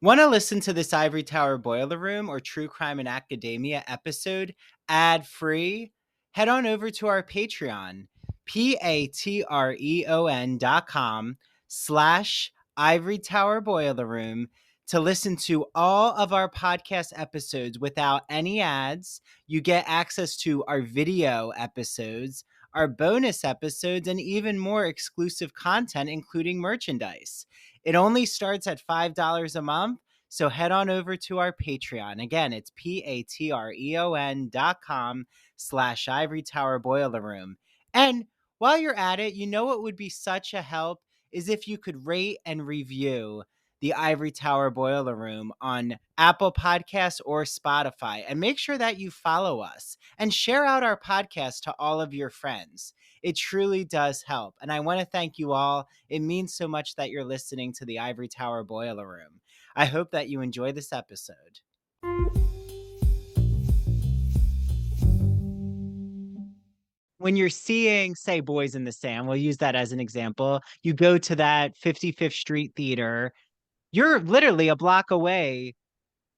Want to listen to this Ivory Tower Boiler Room or True Crime in Academia episode ad free? Head on over to our Patreon, patreon.com/Ivory Tower Boiler Room to listen to all of our podcast episodes without any ads. You get access to our video episodes, our bonus episodes, and even more exclusive content, including merchandise. It only starts at $5 a month. So head on over to our Patreon. Again, it's patreon.com/Ivory Tower Boiler Room. And while you're at it, you know what would be such a help is if you could rate and review the Ivory Tower Boiler Room on Apple Podcasts or Spotify. And make sure that you follow us and share out our podcast to all of your friends. It truly does help. And I want to thank you all. It means so much that you're listening to the Ivory Tower Boiler Room. I hope that you enjoy this episode. When you're seeing, say, Boys in the Sand, we'll use that as an example. You go to that 55th Street Theater. You're literally a block away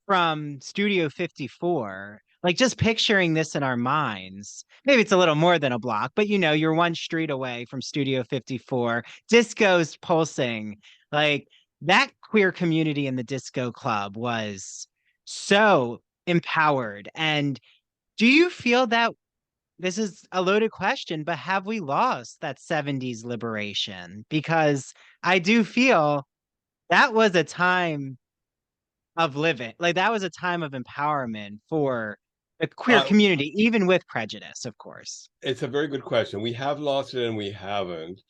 from Studio 54. Like, just picturing this in our minds. Maybe it's a little more than a block, but you're one street away from Studio 54. Disco's pulsing. Like, that queer community in the disco club was so empowered. And do you feel that this is a loaded question, but have we lost that 70s liberation? Because I do feel that was a time of living. Like, that was a time of empowerment for the queer Uh, community, even with prejudice, of course. it's a very good question. We have lost it and we haven't.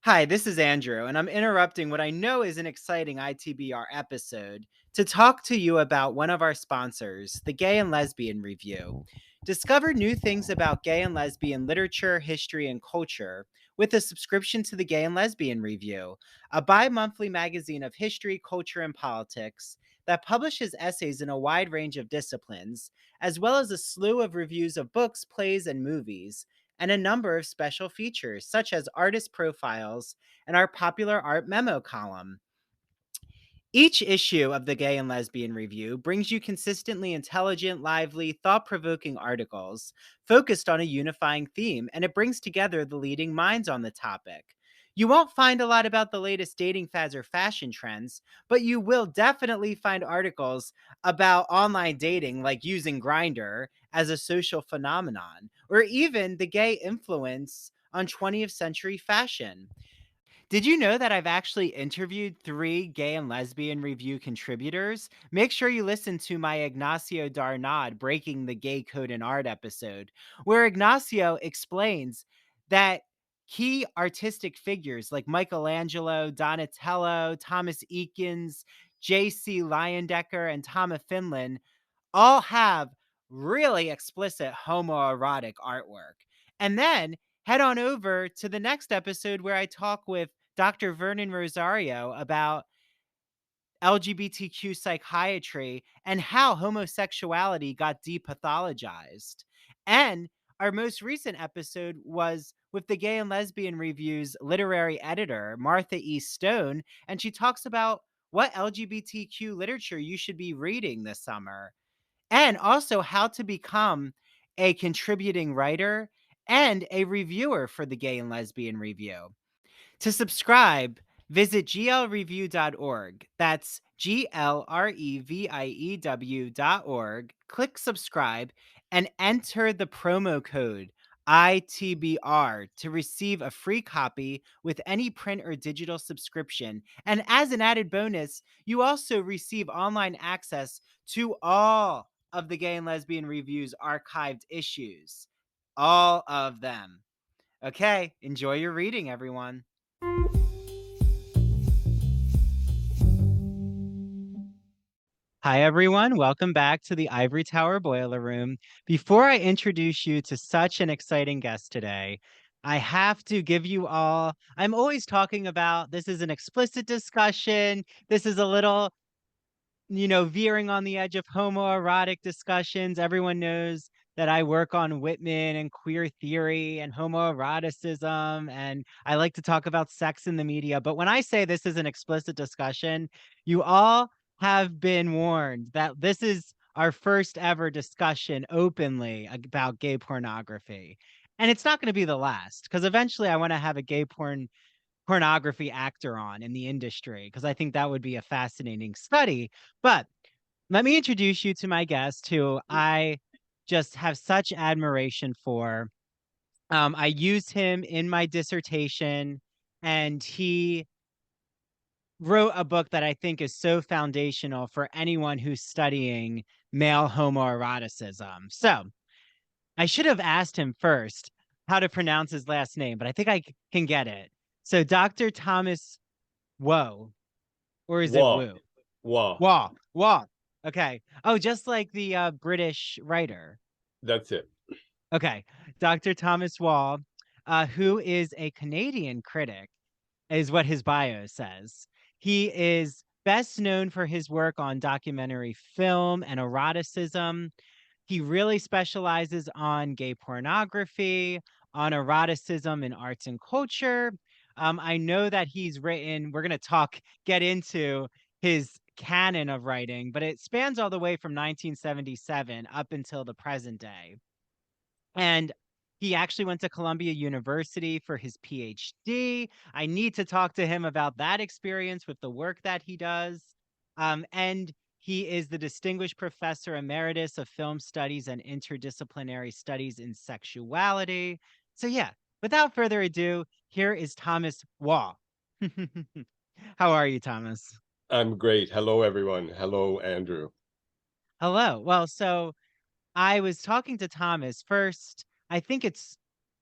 Hi, this is Andrew, and I'm interrupting what I know is an exciting ITBR episode to talk to you about one of our sponsors, the Gay and Lesbian Review. Discover new things about gay and lesbian literature, history, and culture with a subscription to the Gay and Lesbian Review, a bi monthly magazine of history, culture, and politics that publishes essays in a wide range of disciplines, as well as a slew of reviews of books, plays, and movies, and a number of special features, such as artist profiles and our popular art memo column. Each issue of the Gay and Lesbian Review brings you consistently intelligent, lively, thought provoking articles focused on a unifying theme, and it brings together the leading minds on the topic. You won't find a lot about the latest dating fads or fashion trends, but you will definitely find articles about online dating, like using Grindr as a social phenomenon, or even the gay influence on 20th century fashion. Did you know that I've actually interviewed 3 Gay and Lesbian Review contributors? Make sure you listen to my Ignacio Darnad Breaking the Gay Code in Art episode, where Ignacio explains that key artistic figures like Michelangelo, Donatello, Thomas Eakins, J.C. Leyendecker, and Thomas Finland all have really explicit homoerotic artwork. And then head on over to the next episode where I talk with Dr. Vernon Rosario about LGBTQ psychiatry and how homosexuality got depathologized. And our most recent episode was with the Gay and Lesbian Review's literary editor, Martha E. Stone, and she talks about what LGBTQ literature you should be reading this summer, and also how to become a contributing writer and a reviewer for the Gay and Lesbian Review. To subscribe, visit glreview.org. That's glreview.org. Click subscribe and enter the promo code ITBR to receive a free copy with any print or digital subscription. And as an added bonus, you also receive online access to all of the Gay and Lesbian Review's archived issues. All of them. Okay, enjoy your reading, everyone. Hi, everyone. Welcome back to the Ivory Tower Boiler Room. Before I introduce you to such an exciting guest today, I have to give you all, I'm always talking about this is an explicit discussion. This is a little, veering on the edge of homoerotic discussions. Everyone knows that I work on Whitman and queer theory and homoeroticism, and I like to talk about sex in the media. But when I say this is an explicit discussion, you all have been warned that this is our first ever discussion openly about gay pornography. And it's not going to be the last, because eventually I want to have a pornography actor on in the industry, because I think that would be a fascinating study. But let me introduce you to my guest, who I just have such admiration for. I used him in my dissertation, and he wrote a book that I think is so foundational for anyone who's studying male homoeroticism. So I should have asked him first how to pronounce his last name, but I think can get it. So Dr. Thomas Woe, or is it Waugh. Woo? Waugh. Waugh. Okay. Oh, just like the British writer. That's it. Okay. Dr. Thomas Waugh, who is a Canadian critic, is what his bio says. He is best known for his work on documentary film and eroticism. He really specializes on gay pornography, on eroticism in arts and culture. I know that we're going to get into his canon of writing, but it spans all the way from 1977 up until the present day. And he actually went to Columbia University for his PhD. I need to talk to him about that experience with the work that he does. And he is the Distinguished Professor Emeritus of Film Studies and Interdisciplinary Studies in Sexuality. So, yeah, without further ado, here is Thomas Waugh. How are you, Thomas? I'm great. Hello, everyone. Hello, Andrew. Hello. Well, so I was talking to Thomas first. I think it's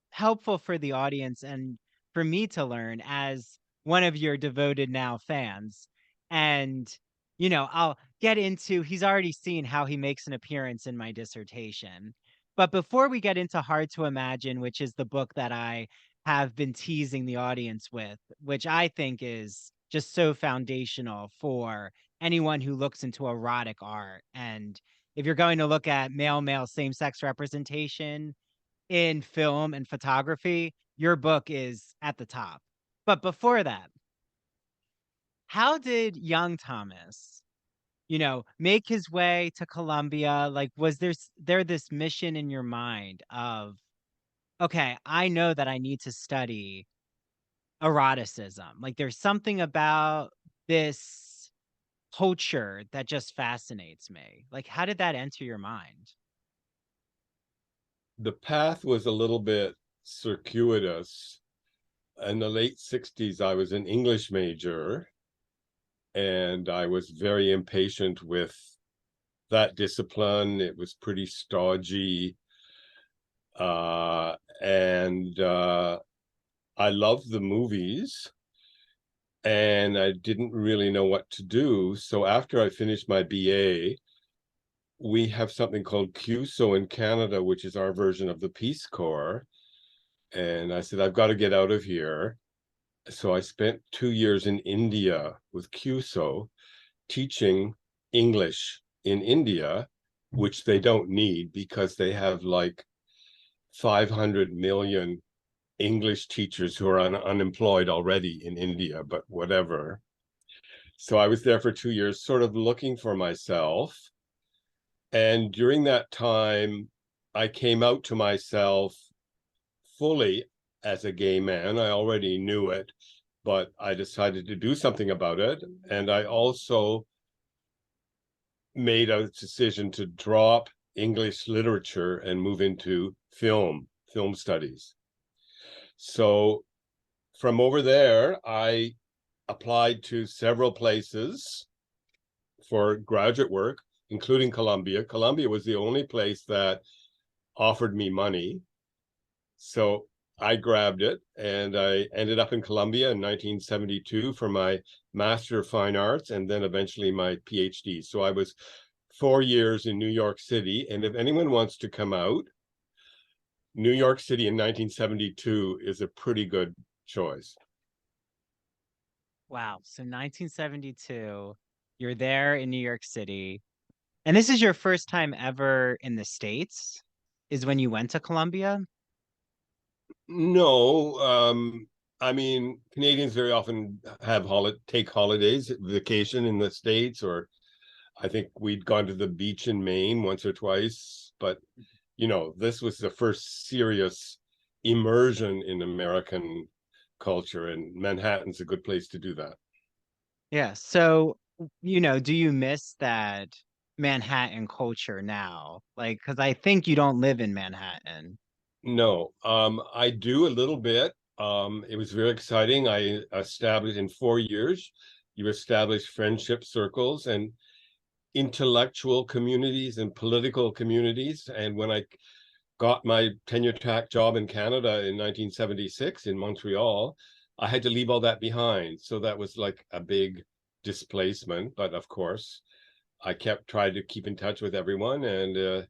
helpful for the audience and for me to learn as one of your devoted now fans. And, I'll get into, he's already seen how he makes an appearance in my dissertation. But before we get into Hard to Imagine, which is the book that I have been teasing the audience with, which I think is just so foundational for anyone who looks into erotic art. And if you're going to look at male same sex representation in film and photography, your book is at the top. But before that, how did young Thomas, make his way to Columbia? Like, was there this mission in your mind of, okay, I know that I need to study eroticism. Like, there's something about this culture that just fascinates me. Like, how did that enter your mind? The path was a little bit circuitous. In the late 60s, I was an English major, and I was very impatient with that discipline. It was pretty stodgy. And I loved the movies, and I didn't really know what to do. So after I finished my BA, we have something called CUSO in Canada, which is our version of the Peace Corps. And I said, I've got to get out of here. So I spent 2 years in India with CUSO teaching English in India, which they don't need because they have like 500 million English teachers who are unemployed already in India, but whatever. So I was there for 2 years, sort of looking for myself. And during that time, I came out to myself fully as a gay man. I already knew it, but I decided to do something about it. And I also made a decision to drop English literature and move into film studies. So from over there, I applied to several places for graduate work, including Columbia. Columbia was the only place that offered me money. So I grabbed it, and I ended up in Columbia in 1972 for my Master of Fine Arts and then eventually my PhD. So I was 4 years in New York City. And if anyone wants to come out, New York City in 1972 is a pretty good choice. Wow. So 1972, you're there in New York City. And this is your first time ever in the States? is when you went to Columbia? No, I mean, Canadians very often have take holidays, vacation in the States, or I think we'd gone to the beach in Maine once or twice, but this was the first serious immersion in American culture, and Manhattan's a good place to do that. Yeah. So, do you miss that Manhattan culture now? Like, because I think you don't live in Manhattan. No, I do a little bit. It was very exciting. I established in 4 years, you establish friendship circles and intellectual communities and political communities. And when I got my tenure track job in Canada in 1976 in Montreal, I had to leave all that behind. So that was like a big displacement. But of course, I kept trying to keep in touch with everyone, and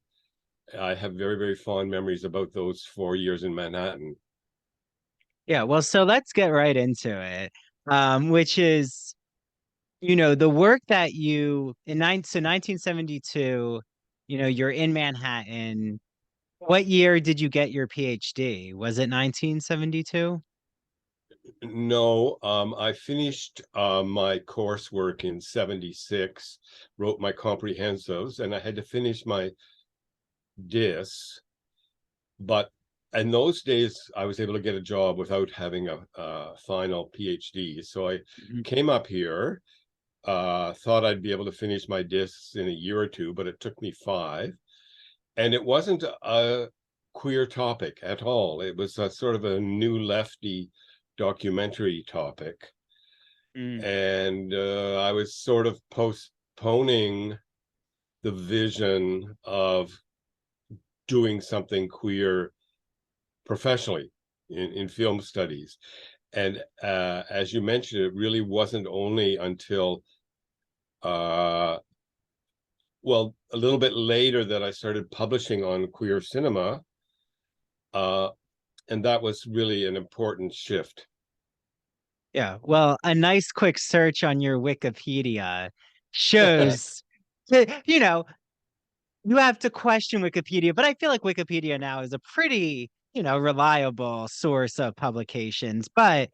I have very, very fond memories about those 4 years in Manhattan. Yeah. Well, so let's get right into it. Which is, the work that so 1972, you're in Manhattan. What year did you get your PhD? Was it 1972? No, I finished my coursework in 76, wrote my comprehensives, and I had to finish my dis. But in those days, I was able to get a job without having a final PhD. So I Mhm. came up here, thought I'd be able to finish my discs in a year or two, but it took me 5. And it wasn't a queer topic at all. It was a sort of a new lefty documentary topic. Mm. And I was sort of postponing the vision of doing something queer professionally in film studies. And as you mentioned, it really wasn't only until, uh, well, a little bit later that I started publishing on queer cinema. Uh, and that was really an important shift. Yeah. Well, a nice quick search on your Wikipedia shows that, you have to question Wikipedia, but I feel like Wikipedia now is a pretty, reliable source of publications. But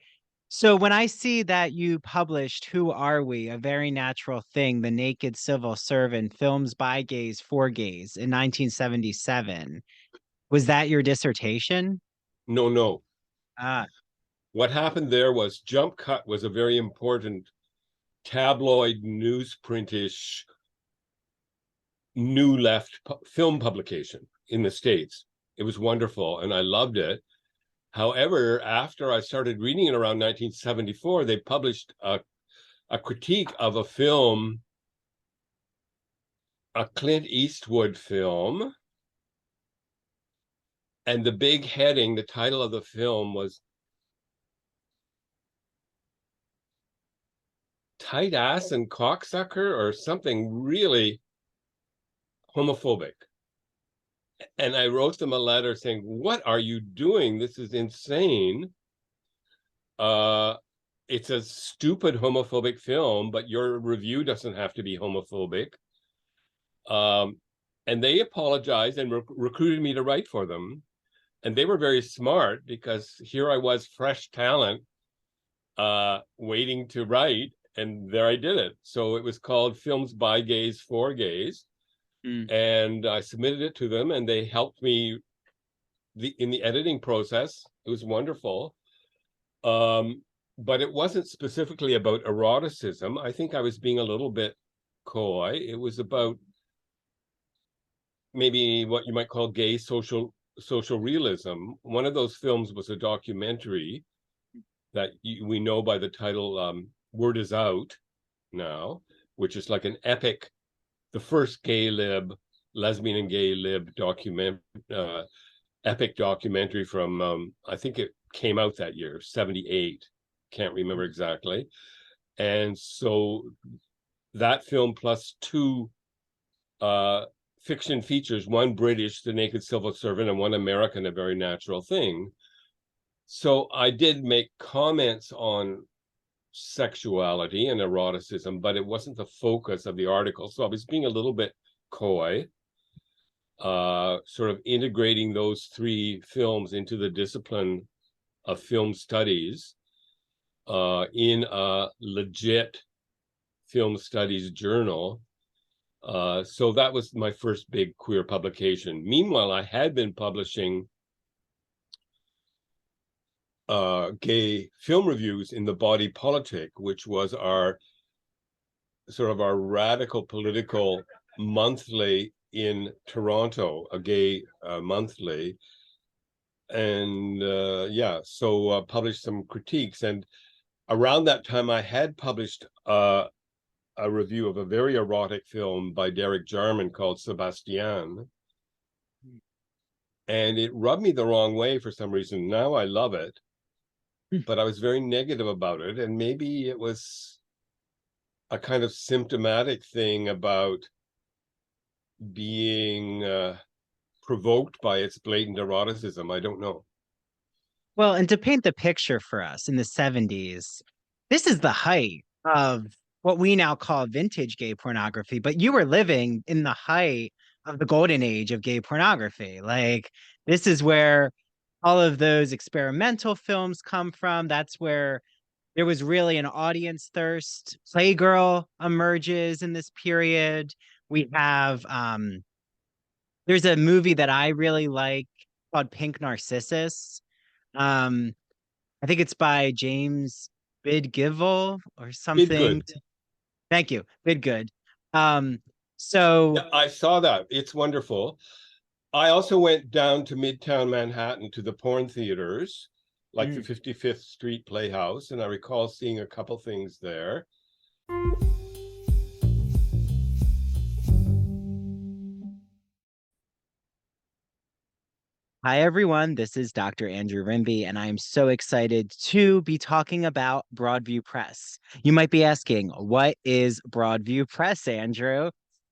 so when I see that you published Who Are We? A Very Natural Thing, The Naked Civil Servant, Films by Gays for Gays in 1977, was that your dissertation? No, no. Ah, What happened there was Jump Cut was a very important tabloid newsprintish new left film publication in the States. It was wonderful and I loved it. However, after I started reading it around 1974, they published a critique of a film, a Clint Eastwood film. And the big heading, the title of the film was Tight Ass and Cocksucker or something really homophobic. And I wrote them a letter saying, "What are you doing? This is insane. Uh, it's a stupid homophobic film, but your review doesn't have to be homophobic." Um, and they apologized and recruited me to write for them. And they were very smart because here I was, fresh talent, waiting to write, and there I did it. So it was called Films by Gays for Gays, mm, and I submitted it to them, and they helped me in the editing process. It was wonderful. Um, but it wasn't specifically about eroticism. I think I was being a little bit coy. It was about maybe what you might call gay social realism. One of those films was a documentary that we know by the title Word Is Out now, which is like an epic, the first lesbian and gay lib epic documentary from, I think it came out that year, 78. Can't remember exactly. And so that film plus 2 uh, fiction features, one British, The Naked Civil Servant, and one American, A Very Natural Thing. So I did make comments on sexuality and eroticism, but it wasn't the focus of the article. So I was being a little bit coy. sort of integrating those three films into the discipline of film studies in a legit film studies journal. So that was my first big queer publication. Meanwhile, I had been publishing gay film reviews in the Body Politic, which was our sort of our radical political monthly in Toronto, a gay monthly. And so published some critiques. And around that time, I had published a review of a very erotic film by Derek Jarman called Sebastian. And it rubbed me the wrong way for some reason. Now I love it, but I was very negative about it. And maybe it was a kind of symptomatic thing about being provoked by its blatant eroticism. I don't know. Well, and to paint the picture for us in the 70s, this is the height of what we now call vintage gay pornography, but you were living in the height of the golden age of gay pornography. Like, this is where all of those experimental films come from. That's where there was really an audience thirst. Playgirl emerges in this period. We have there's a movie that I really like called Pink Narcissus. Um, I think it's by James Bidgivel or something. Bidgood. Thank you, Bidgood. Um, so Yeah, I saw that. It's wonderful. I also went down to Midtown Manhattan to the porn theaters, like the mm, 55th Street Playhouse, and I recall seeing a couple things there. Hi, everyone. This is Dr. Andrew Rimby, and I'm so excited to be talking about Broadview Press. You might be asking, what is Broadview Press, Andrew?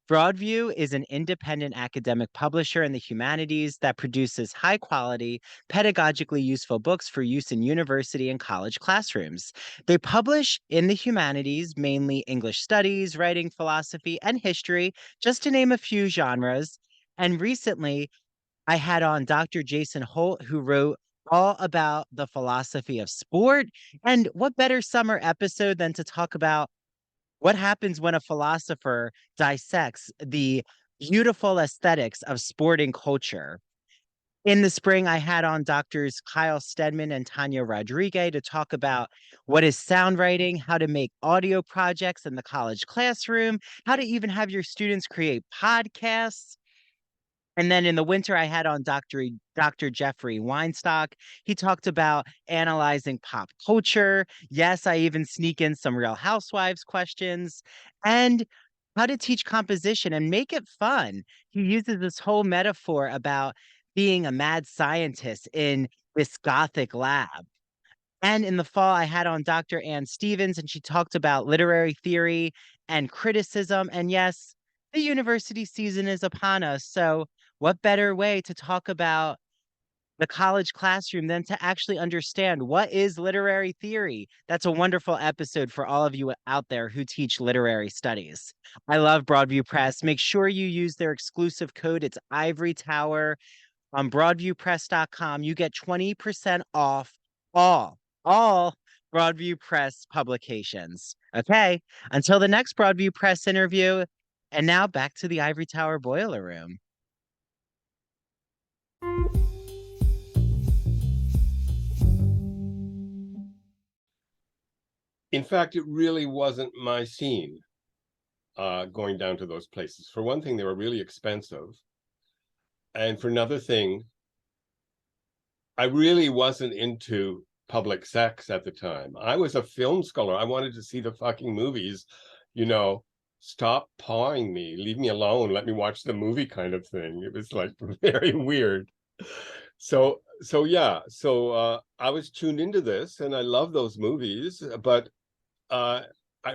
Broadview is an independent academic publisher in the humanities that produces high quality, pedagogically useful books for use in university and college classrooms. They publish in the humanities, mainly English studies, writing, philosophy, and history, just to name a few genres. And recently, I had on Dr. Jason Holt, who wrote all about the philosophy of sport. And what better summer episode than to talk about what happens when a philosopher dissects the beautiful aesthetics of sporting culture? In the spring, I had on doctors Kyle Stedman and Tanya Rodriguez to talk about what is sound writing, how to make audio projects in the college classroom, how to even have your students create podcasts. And then in the winter, I had on Dr. Jeffrey Weinstock. He talked about analyzing pop culture. Yes, I even sneak in some Real Housewives questions and how to teach composition and make it fun. He uses this whole metaphor about being a mad scientist in this gothic lab. And in the fall, I had on Dr. Ann Stevens, and she talked about literary theory and criticism. And yes, the university season is upon us. So, what better way to talk about the college classroom than to actually understand what is literary theory? That's a wonderful episode for all of you out there who teach literary studies. I love Broadview Press. Make sure you use their exclusive code. It's Ivory Tower on broadviewpress.com. You get 20% off all Broadview Press publications. Okay, until the next Broadview Press interview. And now back to the Ivory Tower Boiler Room. In fact, it really wasn't my scene going down to those places. For one thing, they were really expensive. And for another thing, I really wasn't into public sex at the time. I was a film scholar. I wanted to see the fucking movies, you know, stop pawing me, leave me alone, let me watch the movie kind of thing. It was like very weird. So I was tuned into this and I love those movies, but I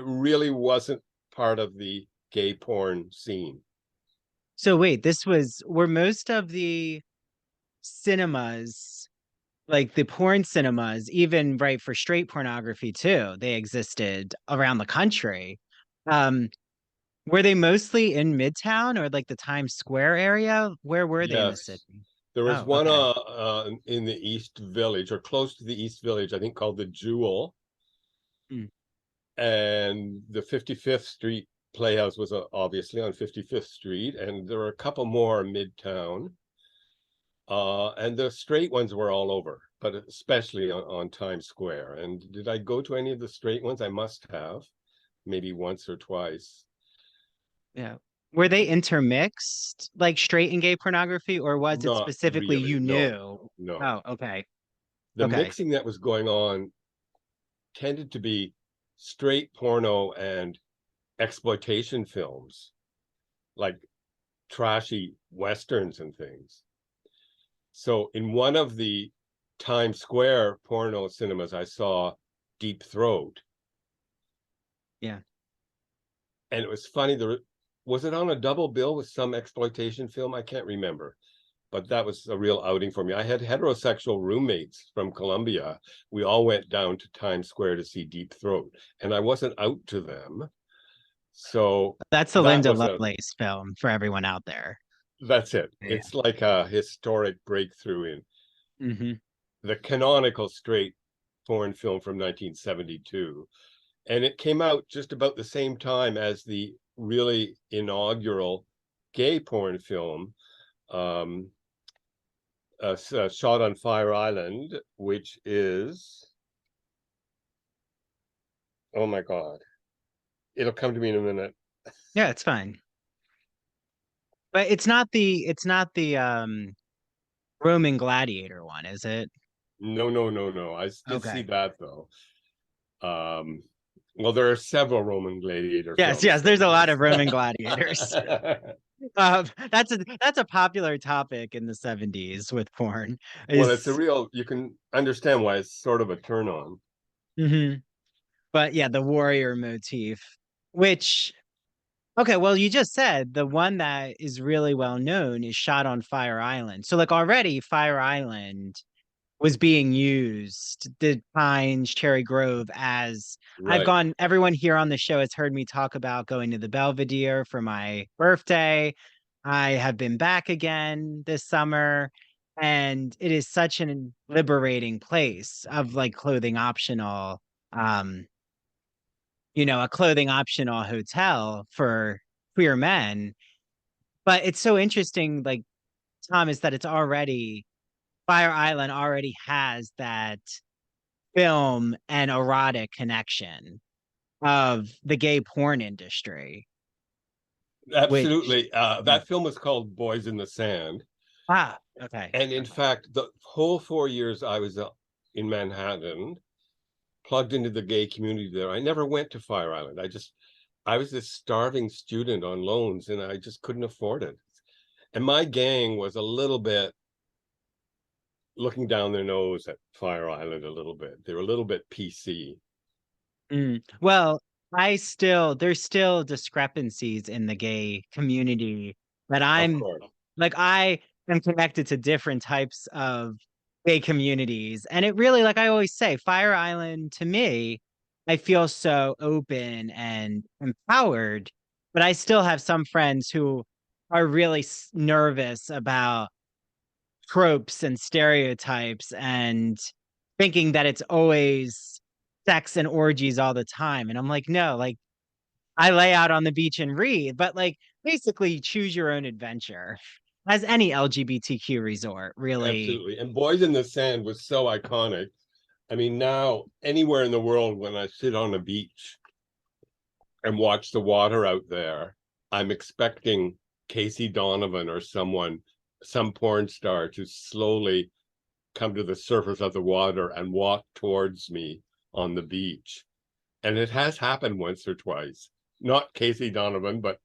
really wasn't part of the gay porn scene. So wait, were most of the cinemas, like the porn cinemas, even right for straight pornography too, they existed around the country. Um, Were they mostly in Midtown or like the Times Square area? Where were they in the Yes. city? There was Oh, one okay. in the East Village or close to the East Village, I think called the Jewel. Mm, And the 55th Street Playhouse was obviously on 55th Street. And there were a couple more midtown. And the straight ones were all over, but especially on Times Square. And did I go to any of the straight ones? I must have, maybe once or twice. yeah. Were they intermixed, like straight and gay pornography, or was it Not specifically really. you No, knew? no. Oh, okay. The Okay. mixing that was going on tended to be straight porno and exploitation films, like trashy westerns and things. So in one of the Times Square porno cinemas, I saw Deep Throat. Yeah. And it was funny. Was it on a double bill with some exploitation film? I can't remember, but that was a real outing for me. I had heterosexual roommates from Columbia. We all went down to Times Square to see Deep Throat, and I wasn't out to them. So That's the that Linda was a Lovelace film for everyone out there. that's it. Yeah. It's like a historic breakthrough in Hmm. the canonical straight porn film from 1972. And it came out just about the same time as the really inaugural gay porn film, um, Shot on Fire Island, which is, oh my God, it'll come to me in a minute. Yeah, it's fine. But it's not the Roman gladiator one, is it? No, no, no, no. I did see Okay. that though. Um, well, there are several Roman gladiator Yes, films, yes, there's so a lot yes. of Roman gladiators. That's a popular topic in the 70s with porn. Well, it's a Is real, you can understand why it's sort of a turn on. Mhm. But yeah, the warrior motif, which okay, well, you just said the one that is really well known is Shot on Fire Island. So like already Fire Island was being used, the Pines, Cherry Grove, as I've Right. gone, everyone here on the show has heard me talk about going to the Belvedere for my birthday. I have been back again this summer, and it is such an liberating place of like clothing optional, um, a clothing optional hotel for queer men. But it's so interesting, like Thomas, that it's already Fire Island already has that film and erotic connection of the gay porn industry, which Absolutely. That film was called Boys in the Sand. okay. And in Okay. fact, the whole 4 years I was in Manhattan, plugged into the gay community there, I never went to Fire Island. I was this starving student on loans and I just couldn't afford it. And my gang was a little bit looking down their nose at Fire Island a little bit. They were a little bit PC. Well, there's still discrepancies in the gay community that Of I'm course. like I am connected to different types of gay communities. And it really, like I always say, Fire Island to me, I feel so open and empowered, but I still have some friends who are really nervous about tropes and stereotypes and thinking that it's always sex and orgies all the time. And I'm like, no, like I lay out on the beach and read, but like basically choose your own adventure. As any LGBTQ resort, really. Absolutely. And Boys in the Sand was so iconic. I mean, now anywhere in the world, when I sit on a beach and watch the water out there, I'm expecting Casey Donovan or some porn star to slowly come to the surface of the water and walk towards me on the beach. And it has happened once or twice. Not Casey Donovan, but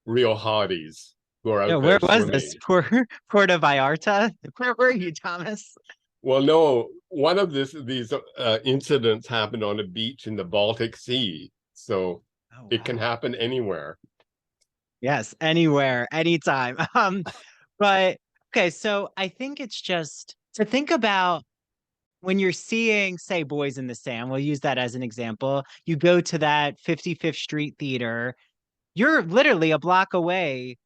real hotties who are Yeah, out where there was this? swimming. Puerto Vallarta? Where were you, Thomas? Well, no, one of these incidents happened on a beach in the Baltic Sea. So Oh, it can wow. happen anywhere. Yes, anywhere, anytime. But okay, so I think it's just to think about when you're seeing, say, Boys in the Sand, we'll use that as an example. You go to that 55th Street Theater, you're literally a block away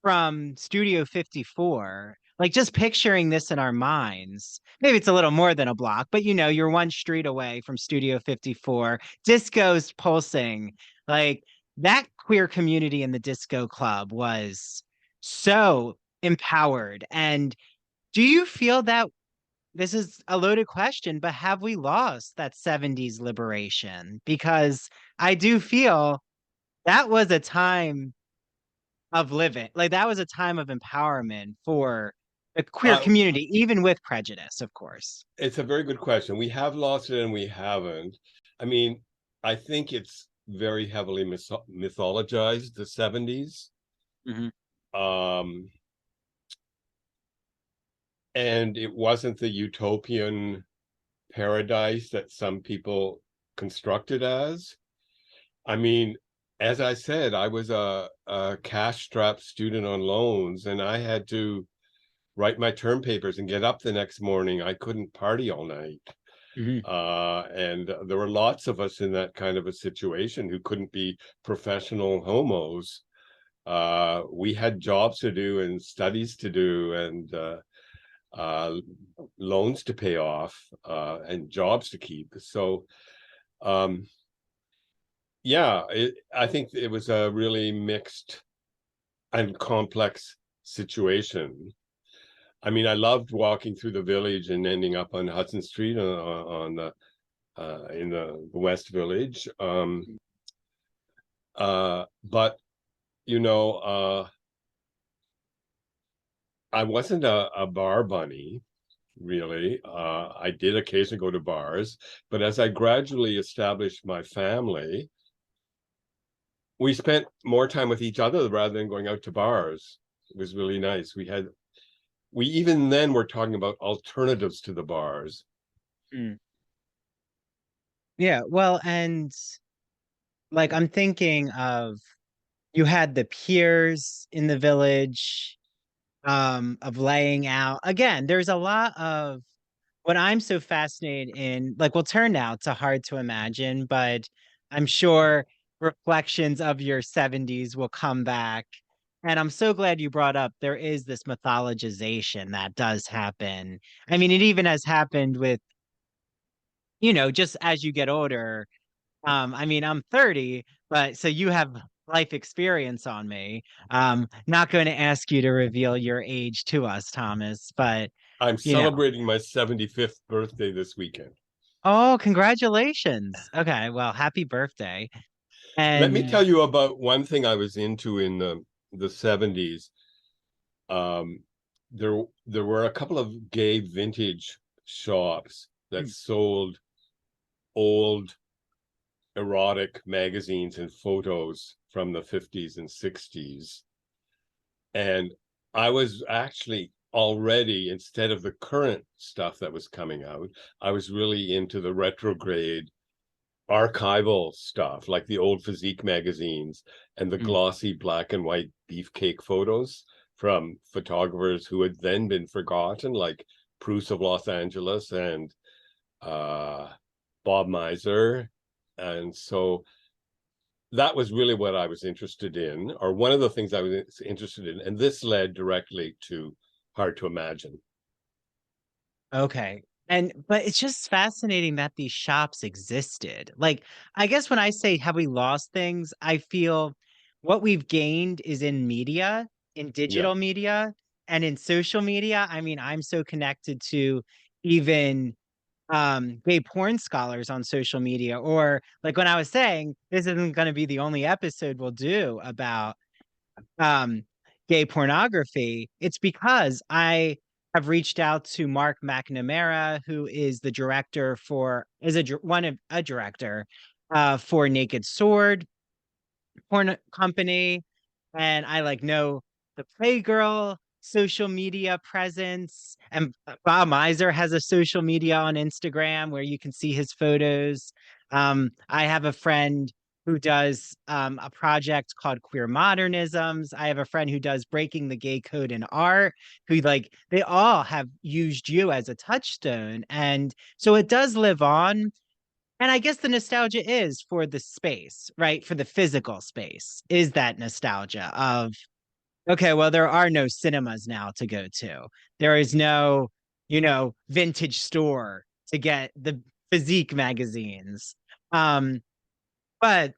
from Studio 54. Like just picturing this in our minds. Maybe it's a little more than a block, but you're one street away from Studio 54. Disco's pulsing. Like that queer community in the disco club was so empowered. And do you feel that this is a loaded question, but have we lost that 70s liberation? Because I do feel that was a time of living. Like that was a time of empowerment for the queer Uh, community, even with prejudice, of course. it's a very good question. We have lost it and we haven't. I mean, I think it's very heavily mythologized, the 70s. Hmm. Um, and it wasn't the utopian paradise that some people constructed as. I mean, as I said, I was a cash-strapped student on loans, and I had to write my term papers and get up the next morning. I couldn't party all night. Hmm. And there were lots of us in that kind of a situation who couldn't be professional homos. We had jobs to do and studies to do and uh, loans to pay off and jobs to keep. So, um, yeah, I think it was a really mixed and complex situation. I mean, I loved walking through the village and ending up on Hudson Street on the in the West Village. But you know, I wasn't a bar bunny really. I did occasionally go to bars, but as I gradually established my family, we spent more time with each other rather than going out to bars. It was really nice. We even then were talking about alternatives to the bars. Mm. Yeah, well, and like I'm thinking of you had the piers in the village, of laying out. Again, there's a lot of what I'm so fascinated in, like, will turn out to hard to imagine, but I'm sure reflections of your 70s will come back. And I'm so glad you brought up there is this mythologization that does happen. I mean, it even has happened with, just as you get older. I mean, I'm 30, but so you have life experience on me. Not going to ask you to reveal your age to us, Thomas, but I'm you know, celebrating my 75th birthday this weekend. oh, congratulations. Okay, well, happy birthday. Let me tell And you about one thing I was into in the 70s. Um, there were a couple of gay vintage shops that sold old erotic magazines and photos from the 50s and 60s. And I was actually already, instead of the current stuff that was coming out, I was really into the retrograde archival stuff, like the old physique magazines and the mm, glossy black and white beefcake photos from photographers who had then been forgotten, like Bruce of Los Angeles and uh, Bob Miser. And so that was really what I was interested in, or one of the things I was interested in. And this led directly to Hard to Imagine. okay. But it's just fascinating that these shops existed. Like, I guess when I say have we lost things, I feel what we've gained is in media, in Yeah. digital media, and in social media. I mean, I'm so connected to even gay porn scholars on social media, or like when I was saying, this isn't going to be the only episode we'll do about um gay pornography. It's because I have reached out to Mark McNamara, who is the director for is a one of a director for Naked Sword porn company, and I like know the Playgirl social media presence, and Bob Miser has a social media on Instagram where you can see his photos. I have a friend who does a project called Queer Modernisms. I have a friend who does Breaking the Gay Code in Art, who like they all have used you as a touchstone. And so it does live on. And I guess the nostalgia is for the space, right? For the physical space, is that nostalgia of, okay, well, there are no cinemas now to go to. There is no, vintage store to get the physique magazines. Um, but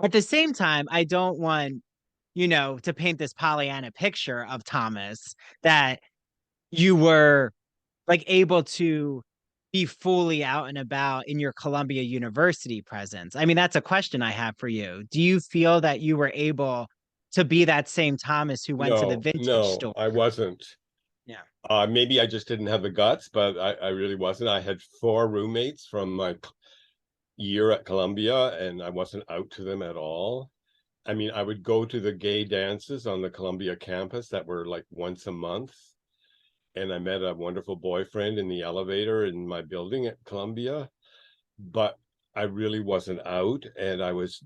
at the same time, I don't want, to paint this Pollyanna picture of Thomas that you were like able to be fully out and about in your Columbia University presence. I mean, that's a question I have for you. Do you feel that you were able to be that same Thomas who went to the No, vintage no, store? I wasn't. Yeah. Maybe I just didn't have the guts, but I really wasn't. I had four roommates from my year at Columbia, and I wasn't out to them at all. I mean, I would go to the gay dances on the Columbia campus that were like once a month. And I met a wonderful boyfriend in the elevator in my building at Columbia, but I really wasn't out. And I was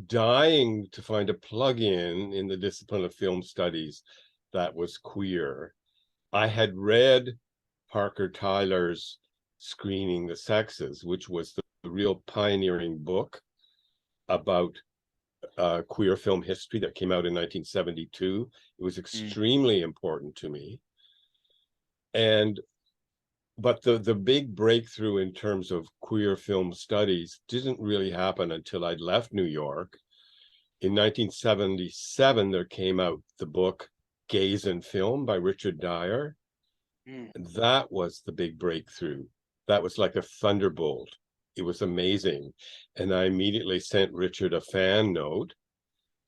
dying to find a plug-in in the discipline of film studies that was queer. I had read Parker Tyler's Screening the Sexes, which was the real pioneering book about queer film history that came out in 1972. It was Mm. extremely important to me. And but the big breakthrough in terms of queer film studies didn't really happen until I'd left New York. In 1977, there came out the book Gays in Film by Richard Dyer. Mm. And that was the big breakthrough. That was like a thunderbolt. It was amazing. And I immediately sent Richard a fan note,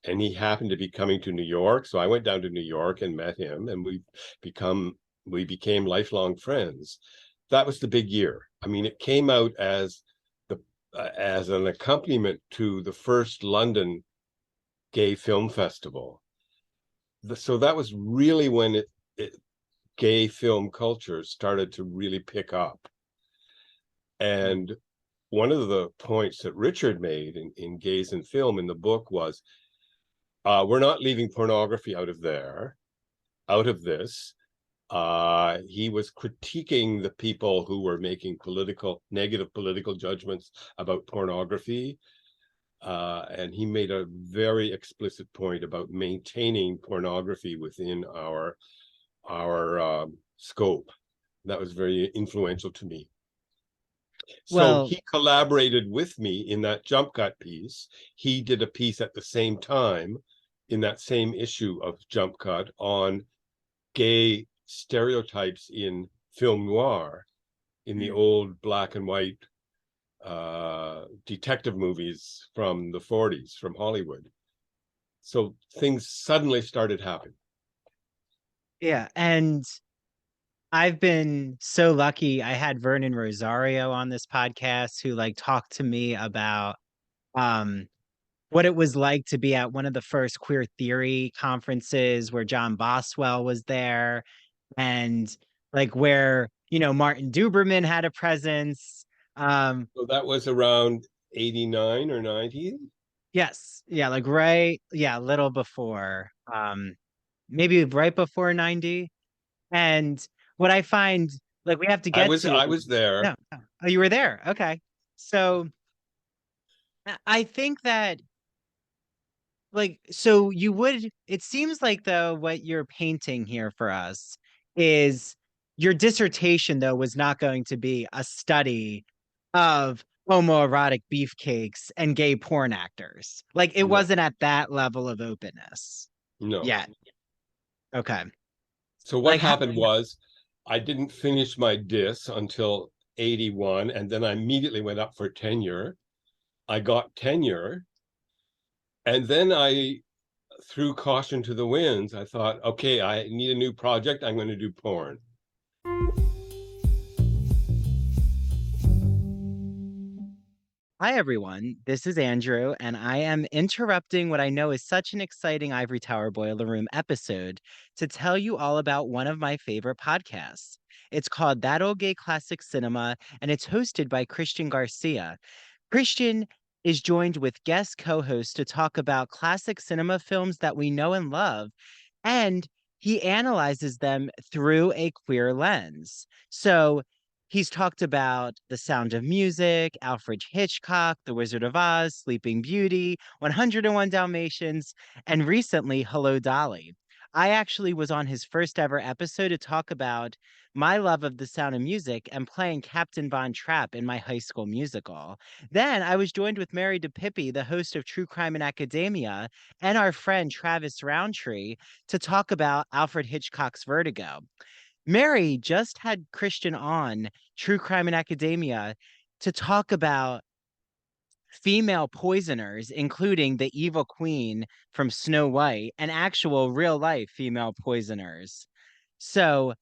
and he happened to be coming to New York. So I went down to New York and met him, and we became lifelong friends. That was the big year. I mean, it came out the as an accompaniment to the first London Gay Film Festival. So that was really when gay film culture started to really pick up. Mm. And one of the points that Richard made in Gays in Film in the book was, we're not leaving pornography out of this. He was critiquing the people who were making negative political judgments about pornography. And he made a very explicit point about maintaining pornography within our scope. That was very influential to me. So Well, he collaborated with me in that jump cut piece. He did a piece at the same time in that same issue of Jump Cut on gay stereotypes in film noir, in the mm. old black and white detective movies from the 40s from Hollywood. So things suddenly started happening. Yeah. And I've been so lucky. I had Vernon Rosario on this podcast who like talked to me about um what it was like to be at one of the first queer theory conferences where John Boswell was there and like where, Martin Duberman had a presence. Um, So that was around 89 or 90. yes, yeah, like right, yeah, a little before, maybe right before 90. And what I find, like we have to I get was to, I was there. no, no. Oh, you were there. Okay. So I think that like so you would it seems like though what you're painting here for us is your dissertation though was not going to be a study of homoerotic beefcakes and gay porn actors. Like it No, wasn't at that level of openness no. yet. Okay. So what Like how, happened was I didn't finish my dis until 81, and then I immediately went up for tenure. I got tenure, and then I threw caution to the winds. I thought, okay, I need a new project. I'm going to do porn. Hi, everyone. This is Andrew, and I am interrupting what I know is such an exciting Ivory Tower Boiler Room episode to tell you all about one of my favorite podcasts. It's called That Old Gay Classic Cinema, and it's hosted by Christian Garcia. Christian is joined with guest co hosts to talk about classic cinema films that we know and love, and he analyzes them through a queer lens. So, He's talked about The Sound of Music, Alfred Hitchcock, The Wizard of Oz, Sleeping Beauty, 101 Dalmatians, and recently Hello Dolly. I actually was on his first ever episode to talk about my love of The Sound of Music and playing Captain Von Trapp in my high school musical. Then I was joined with Mary DePippi, the host of True Crime in Academia, and our friend Travis Roundtree to talk about Alfred Hitchcock's Vertigo. Mary just had Christian on True Crime in Academia to talk about female poisoners, including the evil queen from Snow White and actual real life female poisoners. So,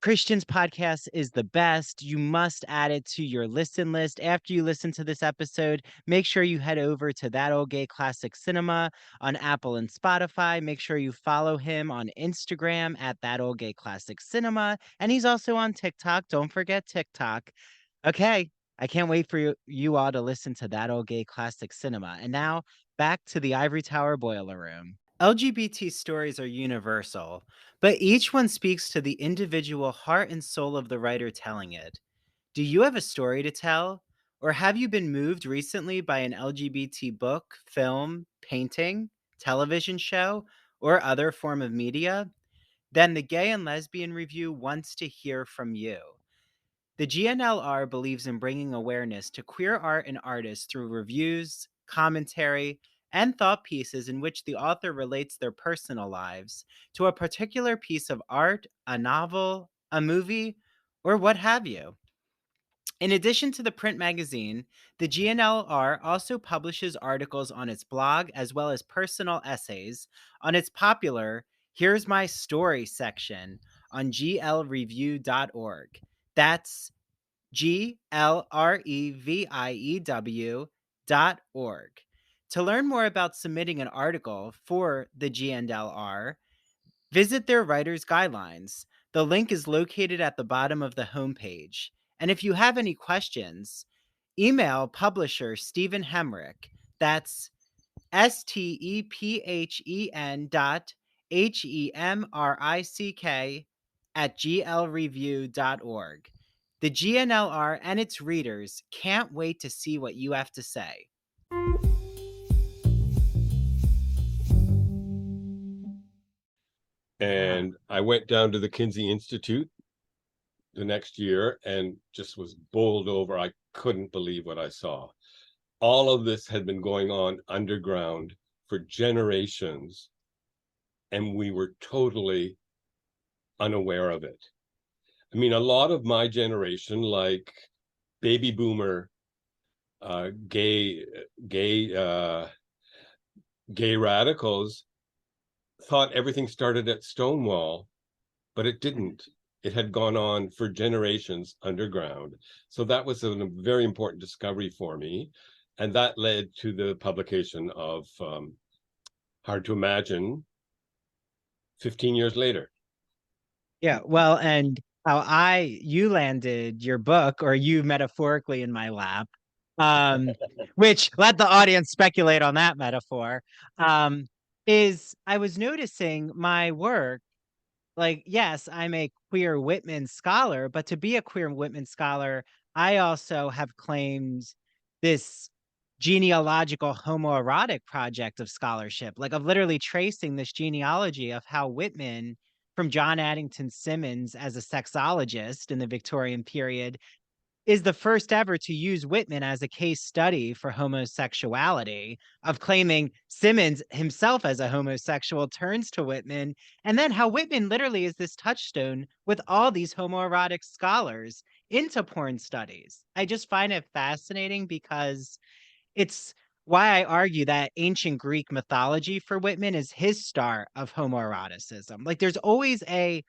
Christian's podcast is the best. You must add it to your listen list. After you listen to this episode, make sure you head over to That Old Gay Classic Cinema on Apple and Spotify. Make sure you follow him on Instagram at That Old Gay Classic Cinema. And he's also on TikTok. Don't forget TikTok. Okay, I can't wait for you all to listen to That Old Gay Classic Cinema. And now back to the Ivory Tower Boiler Room. LGBT stories are universal, but each one speaks to the individual heart and soul of the writer telling it. Do you have a story to tell? Or have you been moved recently by an LGBT book, film, painting, television show, or other form of media? Then the Gay and Lesbian Review wants to hear from you. The GNLR believes in bringing awareness to queer art and artists through reviews, commentary, and thought pieces in which the author relates their personal lives to a particular piece of art, a novel, a movie, or what have you. In addition to the print magazine, the GNLR also publishes articles on its blog as well as personal essays on its popular Here's My Story section on glreview.org. That's glreview.org. To learn more about submitting an article for the GNLR, visit their writer's guidelines. The link is located at the bottom of the homepage. And if you have any questions, email publisher Stephen Hemrick. That's STEPHEN.HEMRICK at glreview.org. The GNLR and its readers can't wait to see what you have to say. And I went down to the Kinsey Institute the next year and just was bowled over. I couldn't believe what I saw. All of this had been going on underground for generations, and we were totally unaware of it. I mean, a lot of my generation, like baby boomer, gay, gay, gay radicals, thought everything started at Stonewall, but it didn't. It had gone on for generations underground. So that was a very important discovery for me. And that led to the publication of Hard to Imagine 15 years later. Yeah, well, and how you landed your book, or you metaphorically in my lap, um, which let the audience speculate on that metaphor, um, is I was noticing my work. Like, yes, I'm a queer Whitman scholar, but to be a queer Whitman scholar, I also have claimed this genealogical homoerotic project of scholarship, like of literally tracing this genealogy of how Whitman, from John Addington Symonds as a sexologist in the Victorian period, is the first ever to use Whitman as a case study for homosexuality, of claiming Symonds himself as a homosexual turns to Whitman, and then how Whitman literally is this touchstone with all these homoerotic scholars into porn studies. I just find it fascinating because it's why I argue that ancient Greek mythology for Whitman is his start of homoeroticism. Like there's always a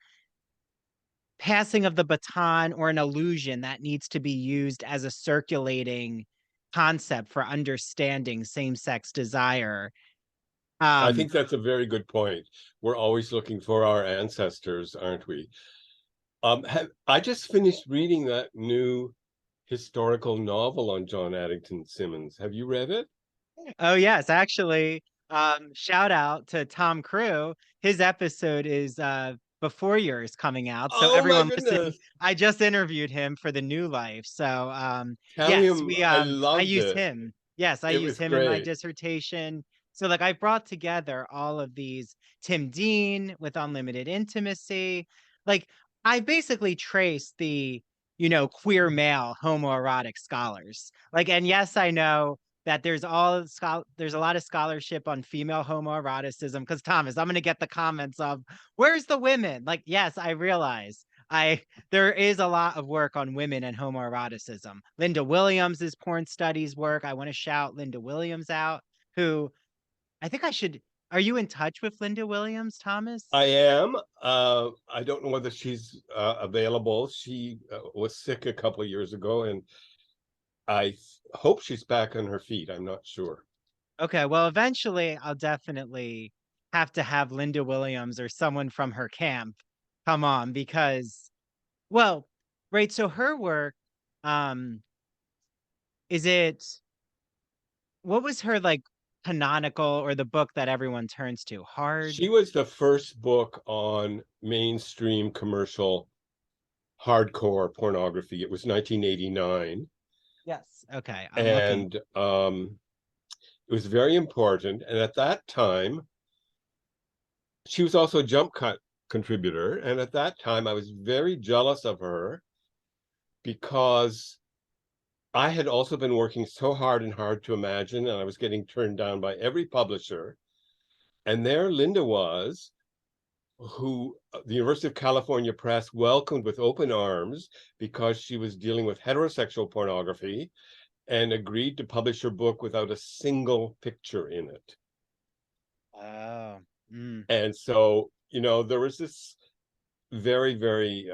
passing of the baton or an illusion that needs to be used as a circulating concept for understanding same-sex desire. I Um, think that's a very good point. We're always looking for our ancestors, aren't we? I just finished reading that new historical novel on John Addington Symonds. Have you read it? oh yes, actually, shout out to Tom Crew. His episode is before yours coming out. So Oh my everyone listen, goodness. I just interviewed him for the New Life. So Tell yes, him we I I loved use it. him. Yes, I It use was him in my great. dissertation. So like I brought together all of these Tim Dean with Unlimited Intimacy. Like I basically traced the, queer male homoerotic scholars. Like, and yes, I know that there's a lot of scholarship on female homoeroticism because Thomas, I'm gonna get the comments of where's the women? Like, yes, I realize there is a lot of work on women and homoeroticism. Linda Williams's porn studies work. I want to shout Linda Williams out, who I think I should. Are you in touch with Linda Williams, I Thomas? am. I don't know whether she's available. She was sick a couple of years ago, and I hope she's back on her feet. I'm not sure. Okay, well, eventually I'll definitely have to have Linda Williams or someone from her camp come on because, well, right, so her work, um, is it what was her like canonical or the book that everyone turns to? She Hard? was the first book on mainstream commercial hardcore pornography. It was 1989, Yes. Okay, I'm looking. and it was very important. And at that time, she was also a jump cut contributor. And at that time, I was very jealous of her because I had also been working so hard and hard to imagine, and I was getting turned down by every publisher. And there Linda was, who the University of California Press welcomed with open arms because she was dealing with heterosexual pornography and agreed to publish her book without a single picture in it. Oh. Mm. And so, there was this very, very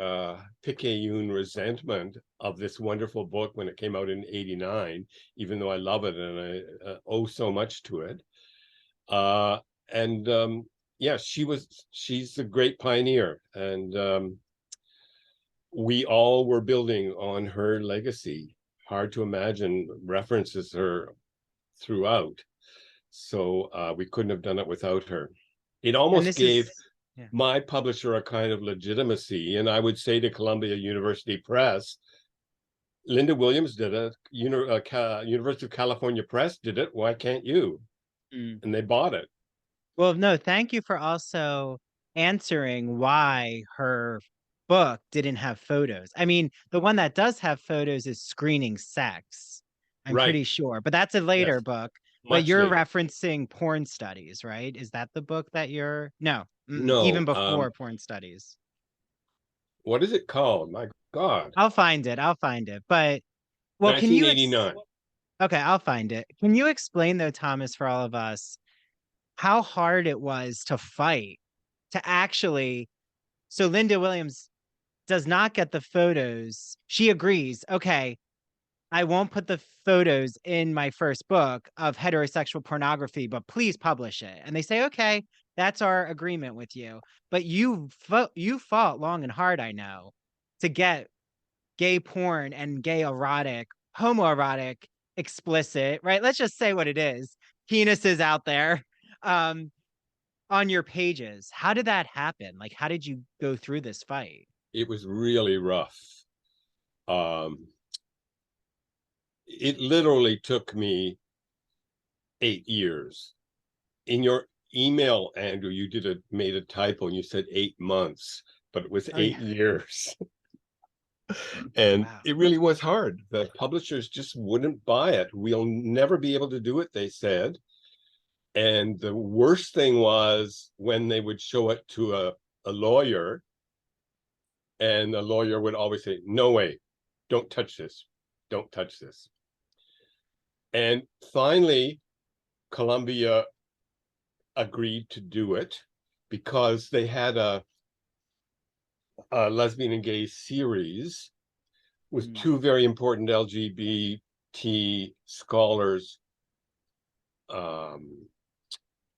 picayune resentment of this wonderful book when it came out in 89, even though I love it and I owe so much to it. Uh, and yeah, she's a great pioneer. And we all were building on her legacy. Hard to imagine references her throughout. So we couldn't have done it without her. It And almost this gave is yeah. my publisher a kind of legitimacy. And I would say to Columbia University Press, Linda Williams did it, University of California Press did it. Why can't you? Mm. And they bought it. Well, no, thank you for also answering why her book didn't have photos. I mean, the one that does have photos is Screening Sex. I'm Right. pretty sure, but that's a later Yes. book. But Much you're later. referencing Porn Studies, right? Is that the book that you're No, even No. before Porn Studies. What is it called? My God. I'll find it. I'll find it. But well, can you 1989. Okay, I'll find it. Can you explain though, Thomas, for all of us, how hard it was to fight to actually so Linda Williams does not get the photos. She agrees, okay, I won't put the photos in my first book of heterosexual pornography, but please publish it. And they say, okay, that's our agreement with you. But you fought long and hard, I know, to get gay porn and gay erotic, homoerotic, explicit, right? Let's just say what it is. Penises out there. Um, on your pages. How did that happen? Like, how did you go through this fight? It was really rough. Um, it literally took me 8 years. In your email, Andrew, you made a typo and you said 8 months, but it was Oh, eight yeah. years. And Wow. it really was hard. The publishers just wouldn't buy it. We'll never be able to do it, they said. And the worst thing was when they would show it to a lawyer, and the lawyer would always say, no way, don't touch this. Don't touch this. And finally, Columbia agreed to do it because they had a lesbian and gay series with Mm. two very important LGBT scholars um,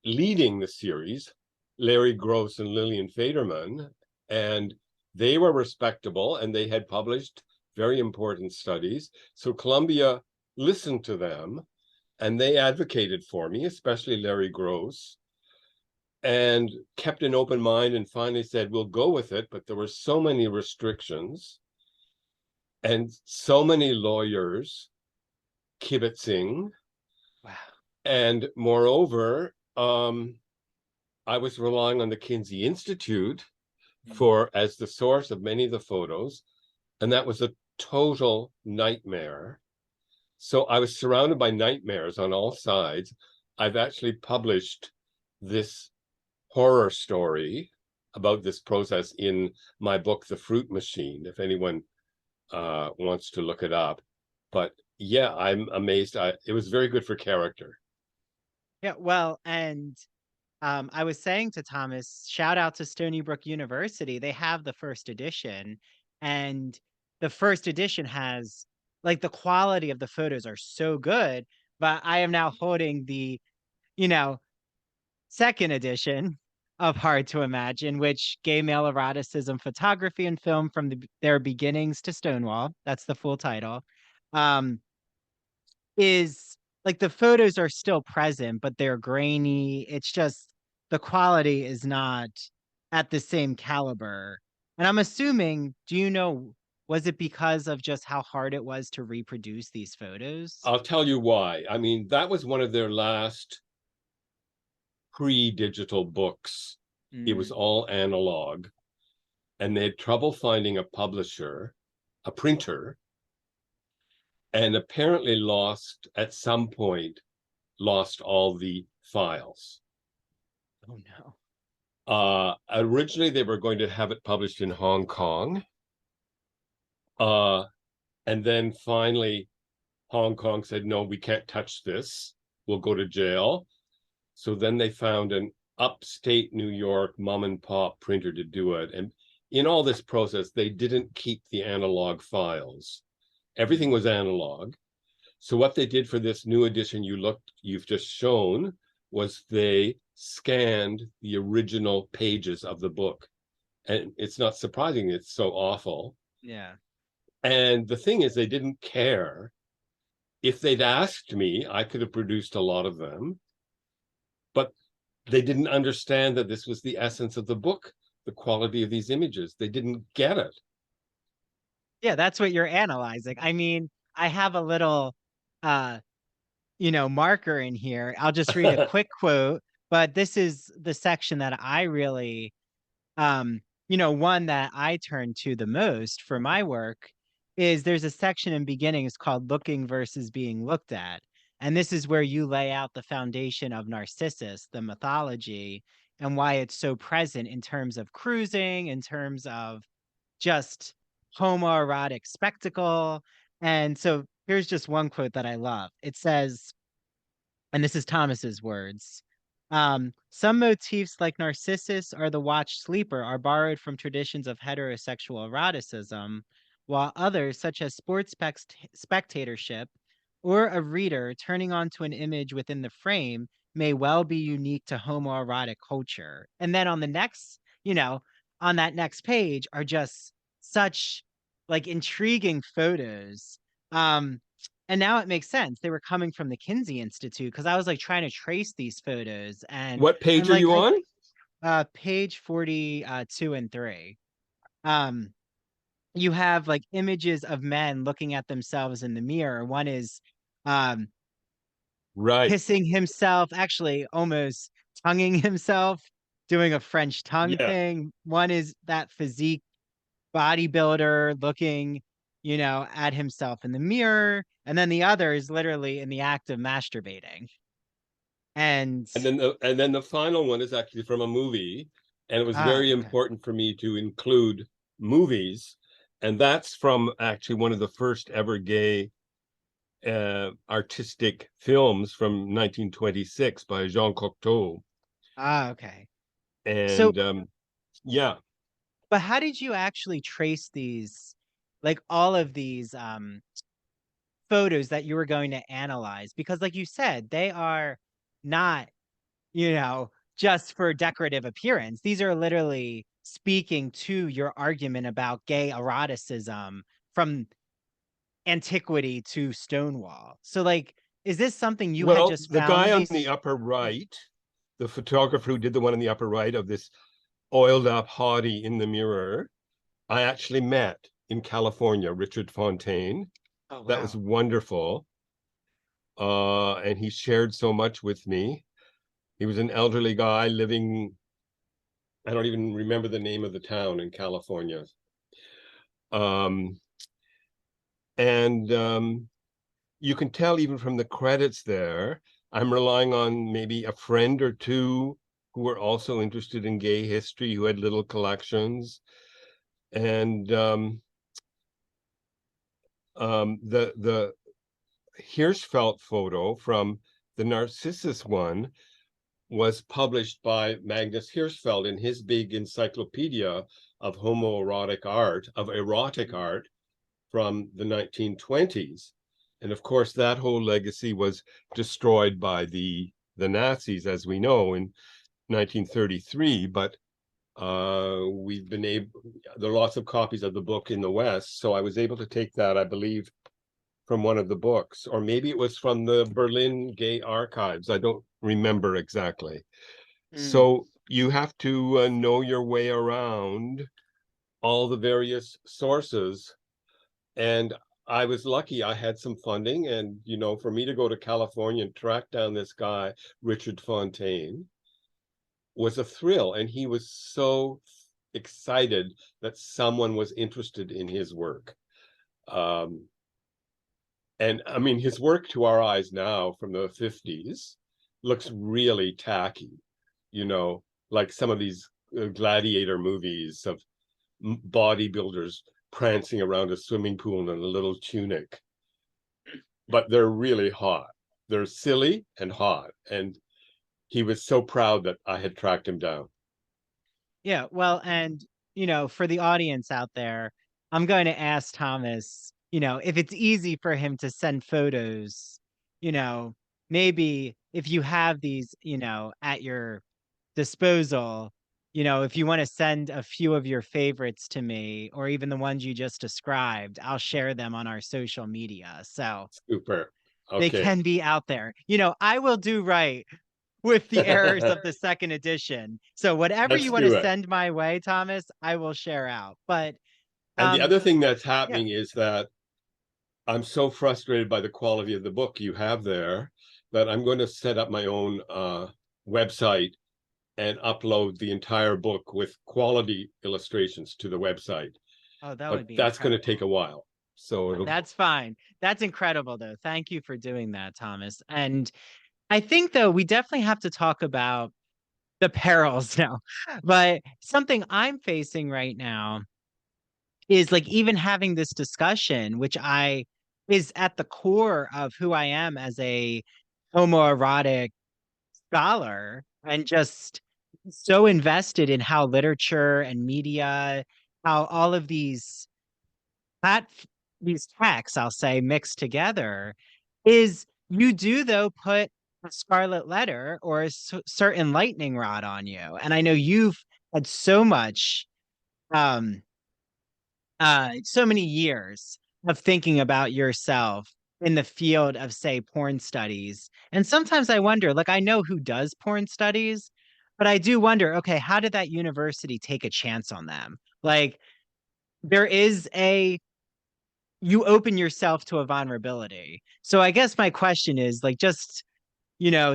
leading the series, Larry Gross and Lillian Faderman, and they were respectable and they had published very important studies. So Columbia listened to them and they advocated for me, especially Larry Gross. and kept an open mind and finally said, we'll go with it. But there were so many restrictions and so many lawyers kibitzing. Wow. And moreover, I was relying on the Kinsey Institute Mm. for as the source of many of the photos, and that was a total nightmare. So I was surrounded by nightmares on all sides. I've actually published this horror story about this process in my book, The Fruit Machine, if anyone wants to look it up. But yeah, I'm amazed. It was very good for character. Yeah, well, and I was saying to Thomas, shout out to Stony Brook University. They have the first edition, and the first edition has like the quality of the photos are so good. But I am now holding the, you know, second edition of Hard to Imagine, which gay male eroticism photography and film from their beginnings to Stonewall. That's the full title. Um, is like the photos are still present, but they're grainy. It's just the quality is not at the same caliber. And I'm assuming, do you know, was it because of just how hard it was to reproduce these photos? I'll tell you why. I mean, that was one of their last pre-digital books. It was Mm. all analog, and they had trouble finding a publisher, a printer, and apparently at some point, lost all the files. Oh no. Originally, they were going to have it published in Hong Kong. Uh, and then finally, Hong Kong said, no, we can't touch this. We'll go to jail. So then they found an upstate New York mom and pop printer to do it. And in all this process, they didn't keep the analog files. Everything Mm. was analog. So what they did for this new edition you've just shown was they scanned the original pages of the book. And it's not surprising it's so awful. Yeah. And the thing is, they didn't care. If they'd asked me, I could have produced a lot of them, but they didn't understand that this was the essence of the book, the quality of these images. They didn't get it. Yeah, that's what you're analyzing. I mean, I have a little uh marker in here. I'll just read a quick quote, but this is the section that I really one that I turn to the most for my work is there's a section in beginning is called looking versus being looked at. And this is where you lay out the foundation of Narcissus, the mythology, and why it's so present in terms of cruising, in terms of just homoerotic spectacle. And so here's just one quote that I love. It says, and this is Thomas's words. Some motifs like Narcissus or the watched sleeper are borrowed from traditions of heterosexual eroticism, while others, such as sports spectatorship or a reader turning onto an image within the frame, may well be unique to homoerotic culture. And then on the next, on that next page are just such like intriguing photos. Um, and now it makes sense. They were coming from the Kinsey Institute because I was like trying to trace these photos and What I'm page are like you I on? page 42 and 3. Um you have like images of men looking at themselves in the mirror. One is um Right. kissing himself, actually almost tonguing himself, doing a French tongue Yeah. thing. One is that physique bodybuilder looking, at himself in the mirror. And then the other is literally in the act of masturbating. And And then the final one is actually from a movie, and it was very okay. important for me to include movies, and that's from actually one of the first ever gay artistic films from 1926 by Jean Cocteau. Okay. So, And yeah, but how did you actually trace these, like all of these photos that you were going to analyze? Because like you said, they are not, just for decorative appearance. These are literally speaking to your argument about gay eroticism from antiquity to Stonewall. So like, is this something you had well, just the guy found on the these? upper right the photographer who did the one in the upper right of this oiled up hottie in the mirror, I actually met in California, Richard Fontaine. Oh, That was wow. wonderful. And he shared so much with me. He was an elderly guy living, I don't even remember the name of the town in California. Um, and you can tell even from the credits there, I'm relying on maybe a friend or two who were also interested in gay history, who had little collections. And the Hirschfeld photo from the Narcissus one was published by Magnus Hirschfeld in his big encyclopedia of homoerotic art, of erotic Mm. art from the 1920s. And of course, that whole legacy was destroyed by the Nazis, as we know, in 1933. But we've been able, there are lots of copies of the book in the West. So I was able to take that, I believe, from one of the books, or maybe it was from the Berlin Gay Archives. I don't remember exactly. Mm. So you have to know your way around all the various sources. And I was lucky I had some funding. And, for me to go to California and track down this guy, Richard Fontaine, was a thrill. And he was so excited that someone was interested in his work. Um, and I mean, his work to our eyes now from the 50s looks really tacky, you know, like some of these gladiator movies of bodybuilders prancing around a swimming pool in a little tunic. But they're really hot. They're silly and hot. And he was so proud that I had tracked him down. Yeah, well, and for the audience out there, I'm going to ask Thomas, if it's easy for him to send photos, you know, maybe if you have these, at your disposal, if you want to send a few of your favorites to me, or even the ones you just described, I'll share them on our social media. So Super. they Okay. can be out there. I will do right with the errors of the second edition. So whatever Let's you want to do it. send my way, Thomas, I will share out. But And the um other thing that's yeah. happening is that I'm so frustrated by the quality of the book you have there that I'm going to set up my own website and upload the entire book with quality illustrations to the website. Oh, that But would be that's going to take incredible. a while. So it'll, That's fine. That's incredible though. Thank you for doing that, Thomas. And I think though we definitely have to talk about the perils now. But something I'm facing right now is like even having this discussion, which I is at the core of who I am as a homoerotic scholar and just so invested in how literature and media, how all of plat these texts, I'll say, mixed together, is you do though put a scarlet letter or a certain lightning rod on you. And I know you've had um so many years of thinking about yourself in the field of, say, porn studies. And sometimes I wonder, like, I know who does porn studies, but I do wonder, okay, how did that university take a chance on them? Like, there is you open yourself to a vulnerability. So I guess my question is, like, just,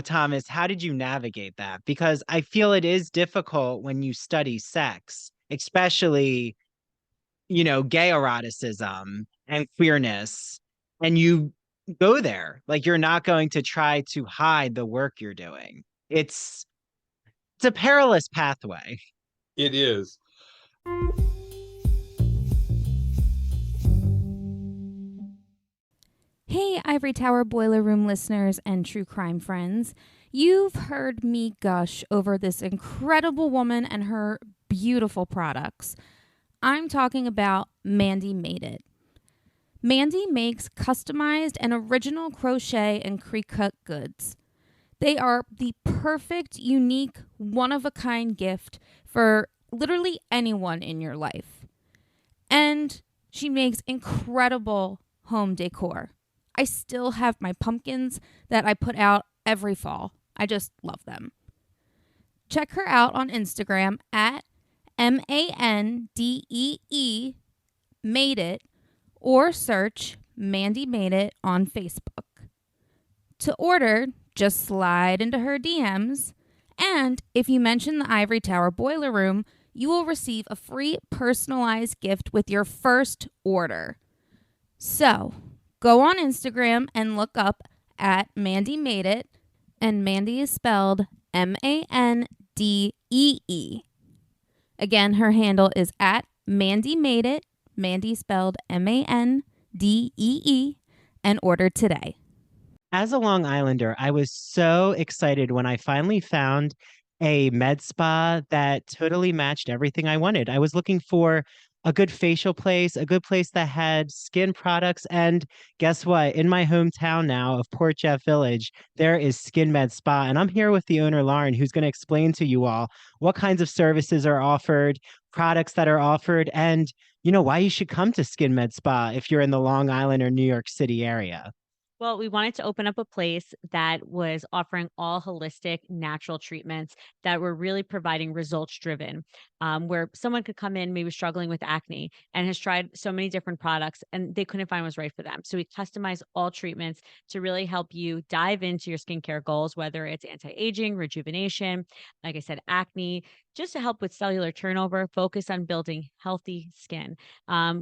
Thomas, how did you navigate that? Because I feel it is difficult when you study sex, especially gay eroticism and queerness, and you go there. Like you're not going to try to hide the work you're doing. It's a perilous pathway. it is. Hey, Ivory Tower Boiler Room listeners and true crime friends. You've heard me gush over this incredible woman and her beautiful products. I'm talking about Mandy Made It. Mandy makes customized and original crochet and pre-cut goods. They are the perfect, unique, one-of-a-kind gift for literally anyone in your life. And she makes incredible home decor. I still have my pumpkins that I put out every fall. I just love them. check her out on Instagram at MANDEE Made It, or search Mandy Made It on Facebook. To order, just slide into her DMs, and if you mention the Ivory Tower Boiler Room, you will receive a free personalized gift with your first order. So, go on Instagram and look up at Mandy Made It, and Mandy is spelled MANDEE. Again, her handle is at Mandy Made It, Mandy spelled MANDEE, and order today. As a Long Islander, I was so excited when I finally found a med spa that totally matched everything I wanted. I was looking for a good facial place, a good place that had skin products. And guess what? In my hometown now of Port Jeff Village, there is Skin Med Spa. And I'm here with the owner, Lauren, who's going to explain to you all what kinds of services are offered, products that are offered, and why you should come to Skin Med Spa if you're in the Long Island or New York City area. Well, we wanted to open up a place that was offering all holistic, natural treatments that were really providing results driven, where someone could come in maybe struggling with acne and has tried so many different products and they couldn't find what was right for them. So we customize all treatments to really help you dive into your skincare goals, whether it's anti-aging, rejuvenation, like I said, acne, just to help with cellular turnover, focus on building healthy skin.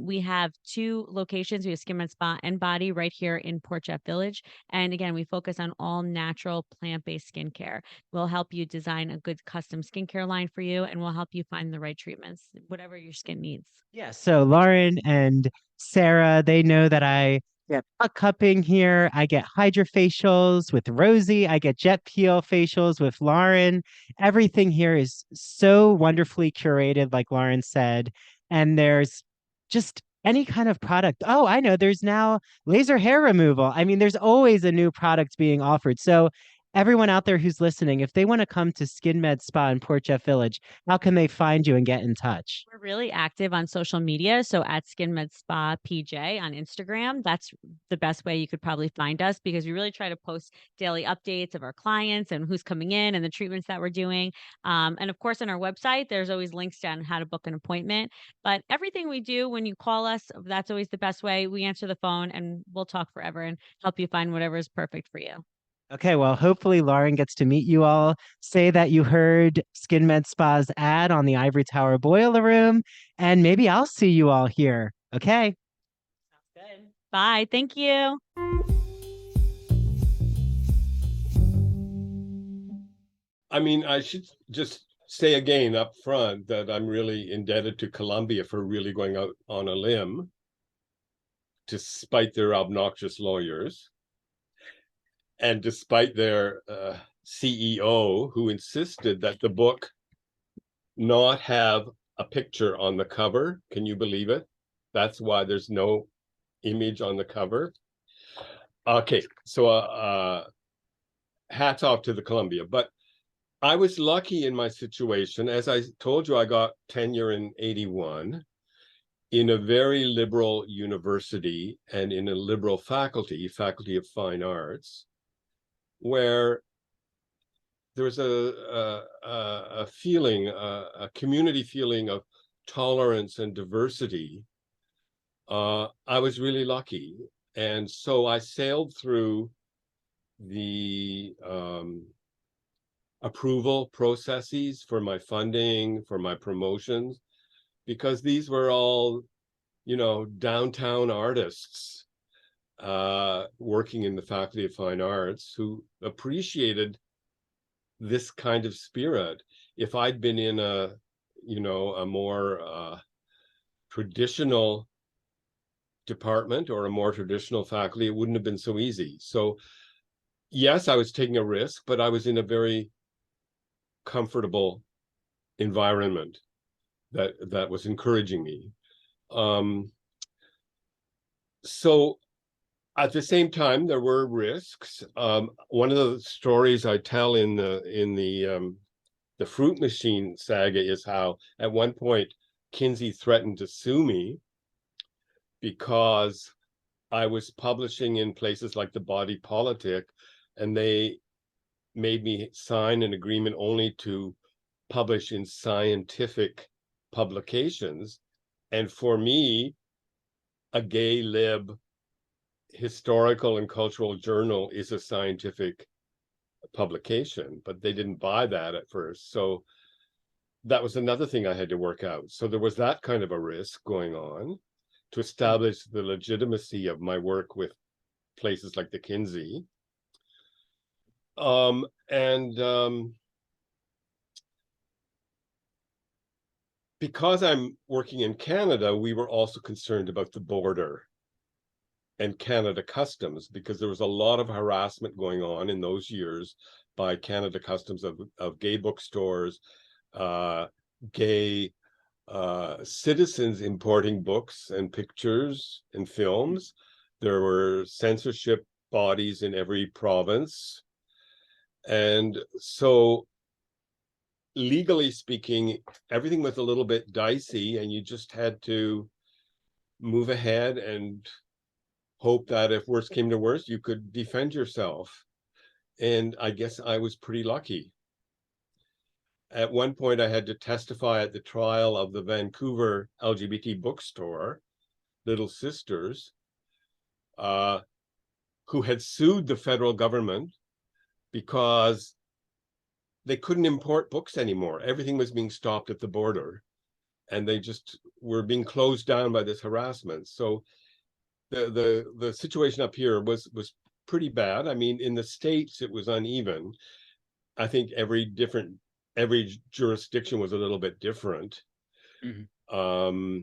We have 2 locations. We have Skin Med Spa and Body right here in Port Jeff Village. And again, we focus on all natural plant-based skincare. We'll help you design a good custom skincare line for you, and we'll help you find the right treatments, whatever your skin needs. Yeah, so Lauren and Sarah, they know that I get butt cupping here. I get hydrofacials with Rosie. I get jet peel facials with Lauren. Everything here is so wonderfully curated, like Lauren said. And there's just any kind of product. Oh, I know. There's now laser hair removal. I mean, there's always a new product being offered. So everyone out there who's listening, if they want to come to Skin Med Spa in Port Jeff Village, how can they find you and get in touch? We're really active on social media. So at Skin Med Spa PJ on Instagram, that's the best way you could probably find us because we really try to post daily updates of our clients and who's coming in and the treatments that we're doing. And of course, on our website, there's always links on how to book an appointment. But everything we do when you call us, that's always the best way. We answer the phone and we'll talk forever and help you find whatever is perfect for you. Okay, well, hopefully Lauren gets to meet you all. Say that you heard Skin Med Spa's ad on the Ivory Tower Boiler Room, and maybe I'll see you all here. Okay. Sounds good. Bye. Thank you. I mean, I should just say again up front that I'm really indebted to Columbia for really going out on a limb, despite their obnoxious lawyers. And despite their CEO, who insisted that the book not have a picture on the cover. Can you believe it? That's why there's no image on the cover. Okay, so hats off to the Columbia. But I was lucky in my situation. As I told you, I got tenure in 81 in a very liberal university and in a liberal faculty of fine arts, where there's a feeling, a community feeling of tolerance and diversity. I was really lucky. And so I sailed through the approval processes for my funding, for my promotions, because these were all, downtown artists working in the Faculty of Fine Arts who appreciated this kind of spirit. If I'd been in a more traditional department or a more traditional faculty, it wouldn't have been so easy. So yes, I was taking a risk, but I was in a very comfortable environment that was encouraging me. So at the same time, there were risks. One of the stories I tell in the Fruit Machine saga is how at one point Kinsey threatened to sue me because I was publishing in places like the Body Politic, and they made me sign an agreement only to publish in scientific publications. And for me, a gay lib historical and cultural journal is a scientific publication, but they didn't buy that at first. So that was another thing I had to work out. So there was that kind of a risk going on to establish the legitimacy of my work with places like the Kinsey. And because I'm working in Canada, we were also concerned about the border and Canada Customs, because there was a lot of harassment going on in those years by Canada Customs of gay bookstores, gay citizens importing books and pictures and films. There were censorship bodies in every province. And so, legally speaking, everything was a little bit dicey, and you just had to move ahead and hope that if worse came to worse, you could defend yourself. And I guess I was pretty lucky. At one point, I had to testify at the trial of the Vancouver LGBT bookstore, Little Sisters, who had sued the federal government because they couldn't import books anymore. Everything was being stopped at the border, and they just were being closed down by this harassment. So the situation up here was pretty bad. I mean, in the States, it was uneven. I think every jurisdiction was a little bit different. Mm-hmm.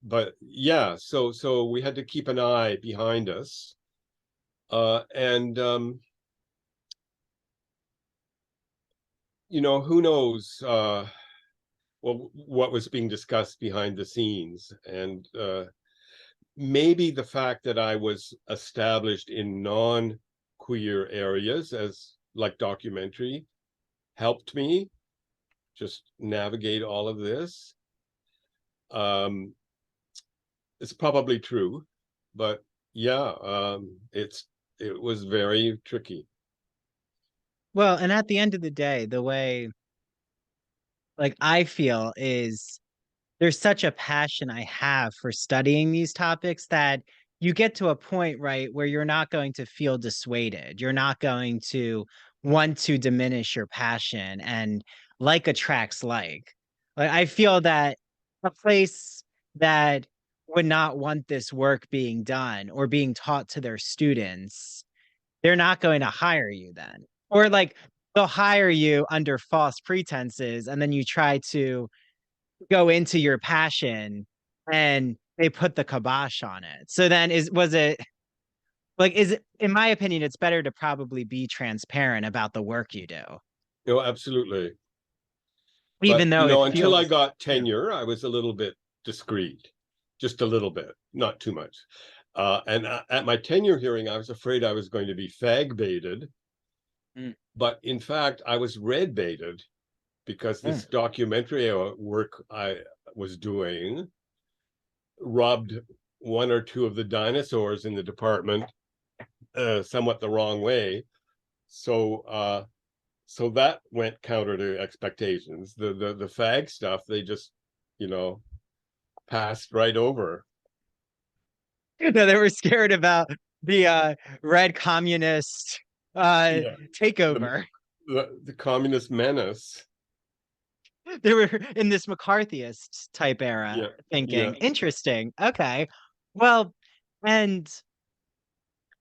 But yeah, so we had to keep an eye behind us. And who knows what was being discussed behind the scenes. And maybe the fact that I was established in non-queer areas, as like documentary, helped me just navigate all of this. It's probably true, but yeah, it was very tricky. Well, and at the end of the day, the way like I feel is there's such a passion I have for studying these topics that you get to a point, right, where you're not going to feel dissuaded. You're not going to want to diminish your passion, and like attracts like. Like I feel that a place that would not want this work being done or being taught to their students, they're not going to hire you then. Or like they'll hire you under false pretenses, and then you try to go into your passion and they put the kibosh on it. So then was it like, is it, in my opinion, it's better to probably be transparent about the work you do. Absolutely. Even But though it until I feels, got tenure, I was a little bit discreet, just a little bit, not too much. And at my tenure hearing, I was afraid I was going to be fag baited. But in fact, I was red baited, because this documentary work I was doing rubbed one or two of the dinosaurs in the department somewhat the wrong way. So that went counter to expectations. The fag stuff, they just, passed right over. no, they were scared about the red communist takeover. The communist menace. They were in this McCarthyist type era thinking. Yeah. Interesting. Okay. Well, and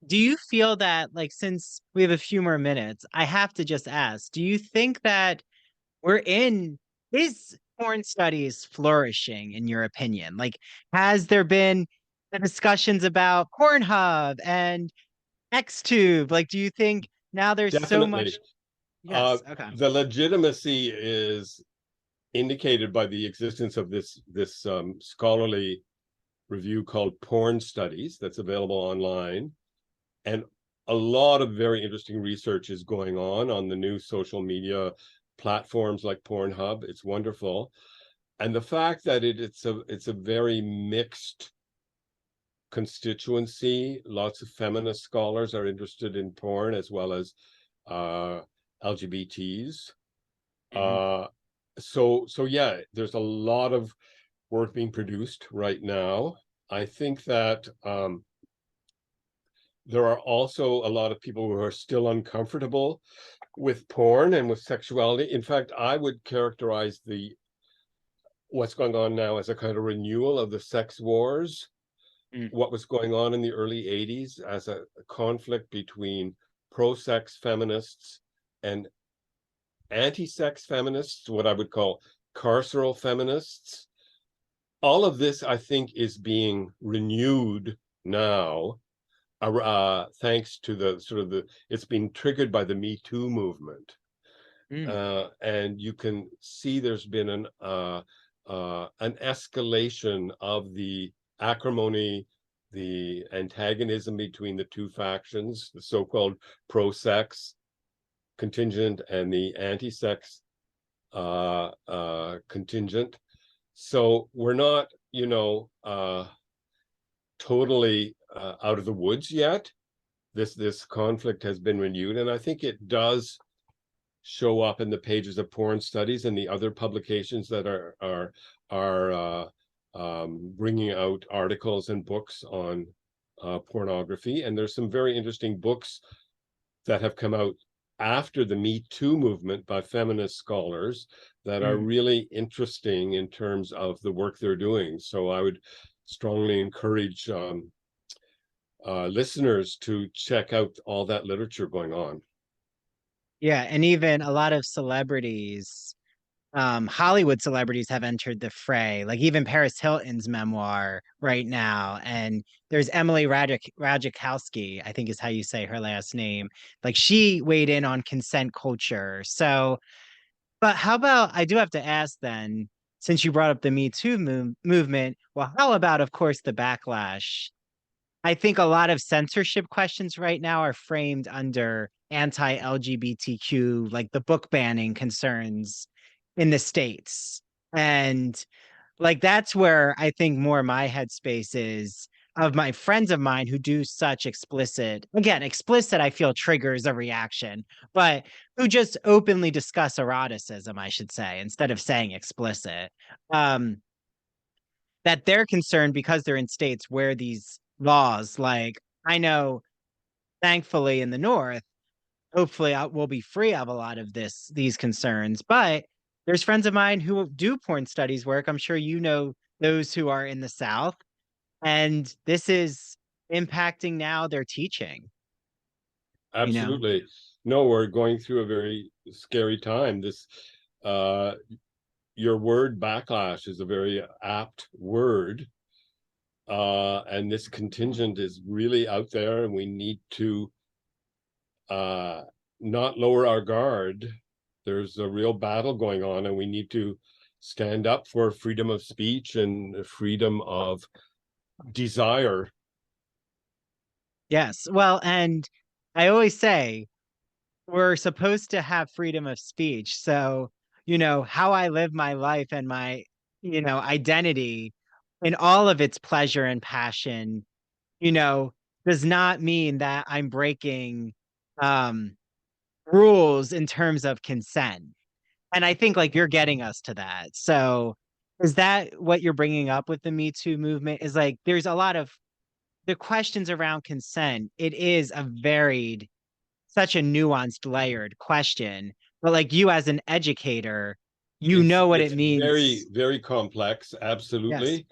do you feel that, like, since we have a few more minutes, I have to just ask, do you think that is porn studies flourishing in your opinion? Like, has there been the discussions about Pornhub and XTube? Like, do you think now there's so much? Definitely. Yes. Okay. The legitimacy is indicated by the existence of this scholarly review called Porn Studies that's available online. And a lot of very interesting research is going on the new social media platforms like Pornhub. It's wonderful. And the fact that it's a very mixed constituency. Lots of feminist scholars are interested in porn, as well as LGBTs. Mhm. So yeah, there's a lot of work being produced right now. I think that there are also a lot of people who are still uncomfortable with porn and with sexuality. In fact, I would characterize the what's going on now as a kind of renewal of the sex wars. Mm. What was going on in the early 80s as a conflict between pro-sex feminists and anti-sex feminists, what I would call carceral feminists. All of this, I think, is being renewed now, thanks to the sort of it's been triggered by the Me Too movement. Mm. And you can see there's been an escalation of the acrimony, the antagonism between the two factions, the so-called pro-sex contingent and the anti-sex contingent. So we're not, totally out of the woods yet. This conflict has been renewed, and I think it does show up in the pages of Porn Studies and the other publications that are bringing out articles and books on pornography. And there's some very interesting books that have come out after the Me Too movement by feminist scholars that are Mm. really interesting in terms of the work they're doing. So I would strongly encourage listeners to check out all that literature going on. Yeah, and even a lot of celebrities, Hollywood celebrities have entered the fray. Like even Paris Hilton's memoir right now, and there's Emily Ratajkowski, I think is how you say her last name. Like she weighed in on consent culture. So, but how about I do have to ask then, since you brought up the Me Too movement, well, how about, of course, the backlash? I think a lot of censorship questions right now are framed under anti-LGBTQ, like the book banning concerns in the States. And like that's where I think more my headspace is of my friends of mine who do such explicit, I feel triggers a reaction, but who just openly discuss eroticism, I should say, instead of saying explicit. Um, that they're concerned because they're in states where these laws, like I know, thankfully in the North, hopefully we'll be free of a lot of these concerns. But there's friends of mine who do porn studies work. I'm sure you know those who are in the South, and this is impacting now their teaching. You know, Absolutely. No, we're going through a very scary time. Uh, your word backlash is a very apt word. And this contingent is really out there, and we need to uh, not lower our guard. There's a real battle going on, and we need to stand up for freedom of speech and freedom of desire. yes. Well, and I always say we're supposed to have freedom of speech. So, how I live my life and my, identity in all of its pleasure and passion, you know, does not mean that I'm breaking um rules in terms of consent. And I think like you're getting us to that. So, is that what you're bringing up with the Me Too movement? Is like there's a lot of the questions around consent. It is a varied such a nuanced, layered question. But like you as an educator, you It's know what it it's very, means. very complex, Yes. absolutely.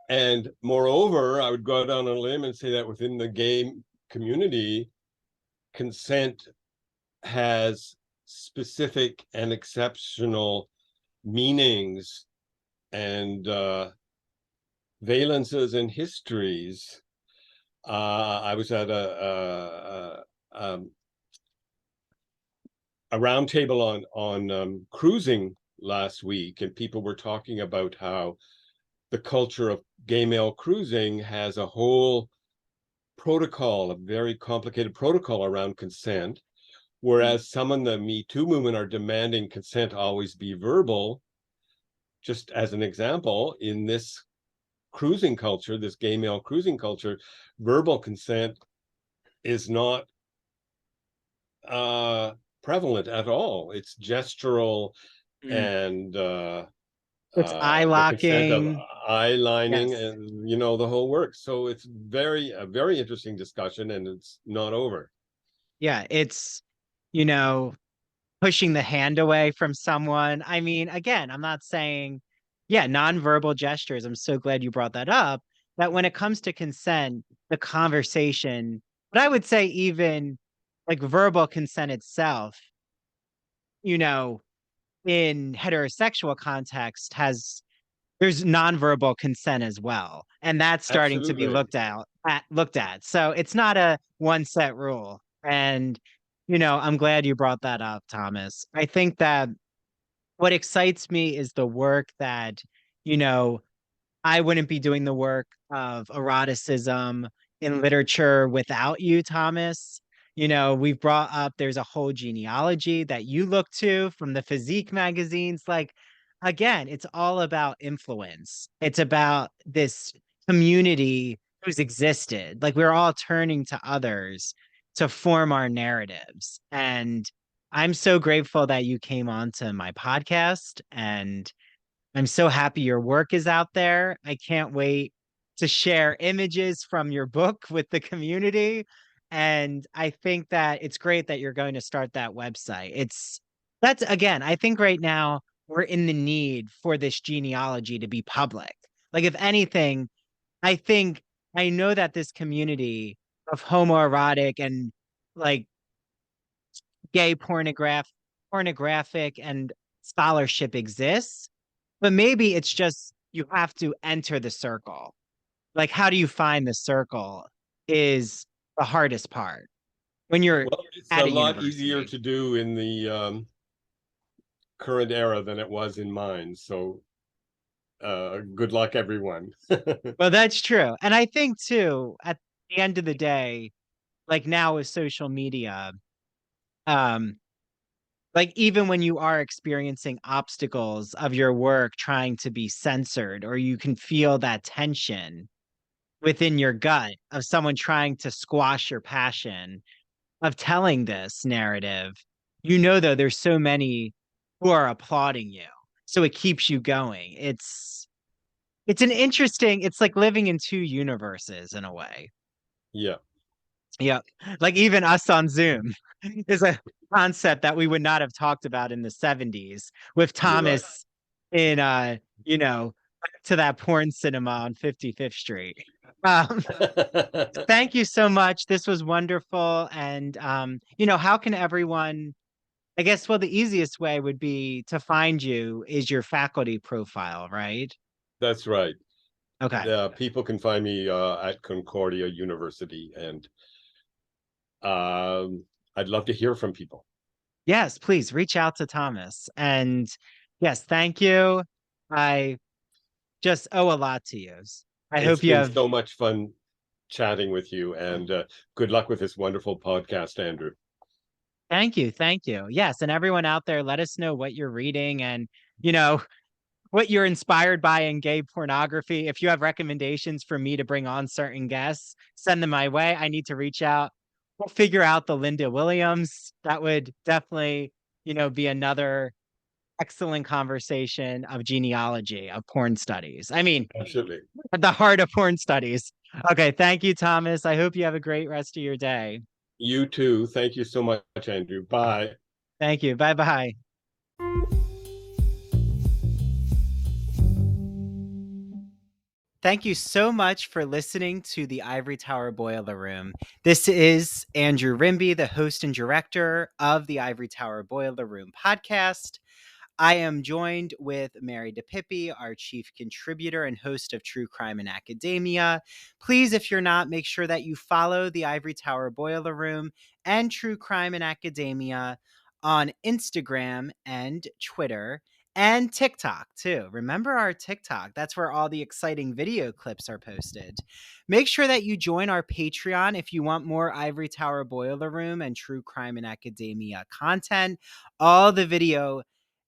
And moreover, I would go down on a limb and say that within the gay community, consent has specific and exceptional meanings and valences and histories. I was at a roundtable on cruising last week, and people were talking about how the culture of gay male cruising has a whole protocol, a very complicated protocol around consent, Mm. whereas some in the Me Too movement are demanding consent always be verbal. Just as an example, in this cruising culture, this gay male cruising culture, verbal consent is not prevalent at all. It's gestural Mm. and It's eye the consent of locking. eye lining Yes. and the whole work. So it's a very interesting discussion, and it's not over. Yeah, it's, you know, pushing the hand away from someone. I mean, again, I'm not saying, yeah, nonverbal gestures. I'm so glad you brought that up. That when it comes to consent, the conversation, but I would say even like verbal consent itself, you know, in heterosexual context has there's nonverbal consent as well. And that's starting to be Absolutely. looked at. So it's not a one set rule. And, I'm glad you brought that up, Thomas. I think that what excites me is the work that, you know, I wouldn't be doing the work of eroticism in literature without you, Thomas. We've brought up there's a whole genealogy that you look to from the physique magazines. Like, again, it's all about influence. It's about this community who's existed. Like, we're all turning to others to form our narratives. And I'm so grateful that you came on to my podcast, and I'm so happy your work is out there. I can't wait to share images from your book with the community. And I think that it's great that you're going to start that website. That's again, I think right now we're in the need for this genealogy to be public. Like, if anything, I know that this community of homoerotic and like gay pornographic and scholarship exists, but maybe it's just you have to enter the circle. Like, how do you find the circle is the hardest part when you're Well, it's at a a lot easier university. to do in the current era than it was in mine. So good luck, everyone. Well, that's true. And I think too, at the end of the day, like now with social media, um, like even when you are experiencing obstacles of your work trying to be censored, or you can feel that tension within your gut of someone trying to squash your passion of telling this narrative, though there's so many who are applauding you. So it keeps you going. It's like living in two universes in a way. Yeah, Yeah. Like even us on Zoom is a concept that we would not have talked about in the 70s with you're right. Thomas in you know, to that porn cinema on 55th Street. Um, thank you so much. This was wonderful. And how can everyone, I guess, well, the easiest way would be to find you is your faculty profile, right? That's right. Okay. People can find me at Concordia University, and I'd love to hear from people. Yes, please reach out to Thomas. And yes, thank you. I just owe a lot to you. I It's hope you been have, so much fun chatting with you, and good luck with this wonderful podcast, Andrew. thank you. Thank you. Yes. And everyone out there, let us know what you're reading and, you know, what you're inspired by in gay pornography. If you have recommendations for me to bring on certain guests, send them my way. I need to reach out. We'll figure out the Linda Williams. That would definitely, be another excellent conversation of genealogy of porn studies. I mean, Absolutely. at the heart of porn studies. Okay. Thank you, Thomas. I hope you have a great rest of your day. You too. Thank you so much, Andrew. Bye. Thank you. Bye bye. Thank you so much for listening to the Ivory Tower Boiler Room. This is Andrew Rimby, the host and director of the Ivory Tower Boiler Room podcast. I am joined with Mary DePippi, our chief contributor and host of True Crime in Academia. Please, if you're not, make sure that you follow the Ivory Tower Boiler Room and True Crime in Academia on Instagram and Twitter and TikTok too. Remember our TikTok. That's where all the exciting video clips are posted. Make sure that you join our Patreon if you want more Ivory Tower Boiler Room and True Crime in Academia content. All the video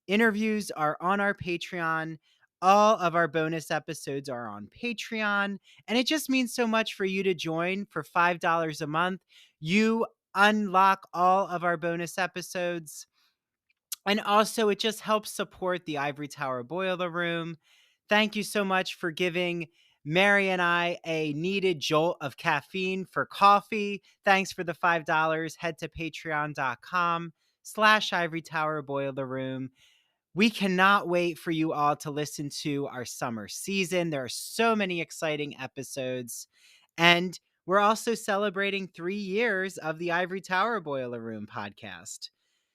interviews are on our Patreon. All of our bonus episodes are on Patreon. And it just means so much for you to join for $5 a month. You unlock all of our bonus episodes. And also, it just helps support the Ivory Tower Boiler Room. Thank you so much for giving Mary and I a needed jolt of caffeine for coffee. Thanks for the $5. Head to patreon.com/Ivory Tower Boiler Room. We cannot wait for you all to listen to our summer season. There are so many exciting episodes. And we're also celebrating 3 years of the Ivory Tower Boiler Room podcast.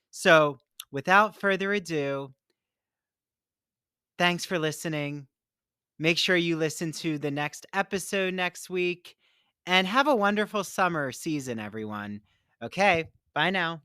So, without further ado, thanks for listening. Make sure you listen to the next episode next week and have a wonderful summer season, everyone. Okay, bye now.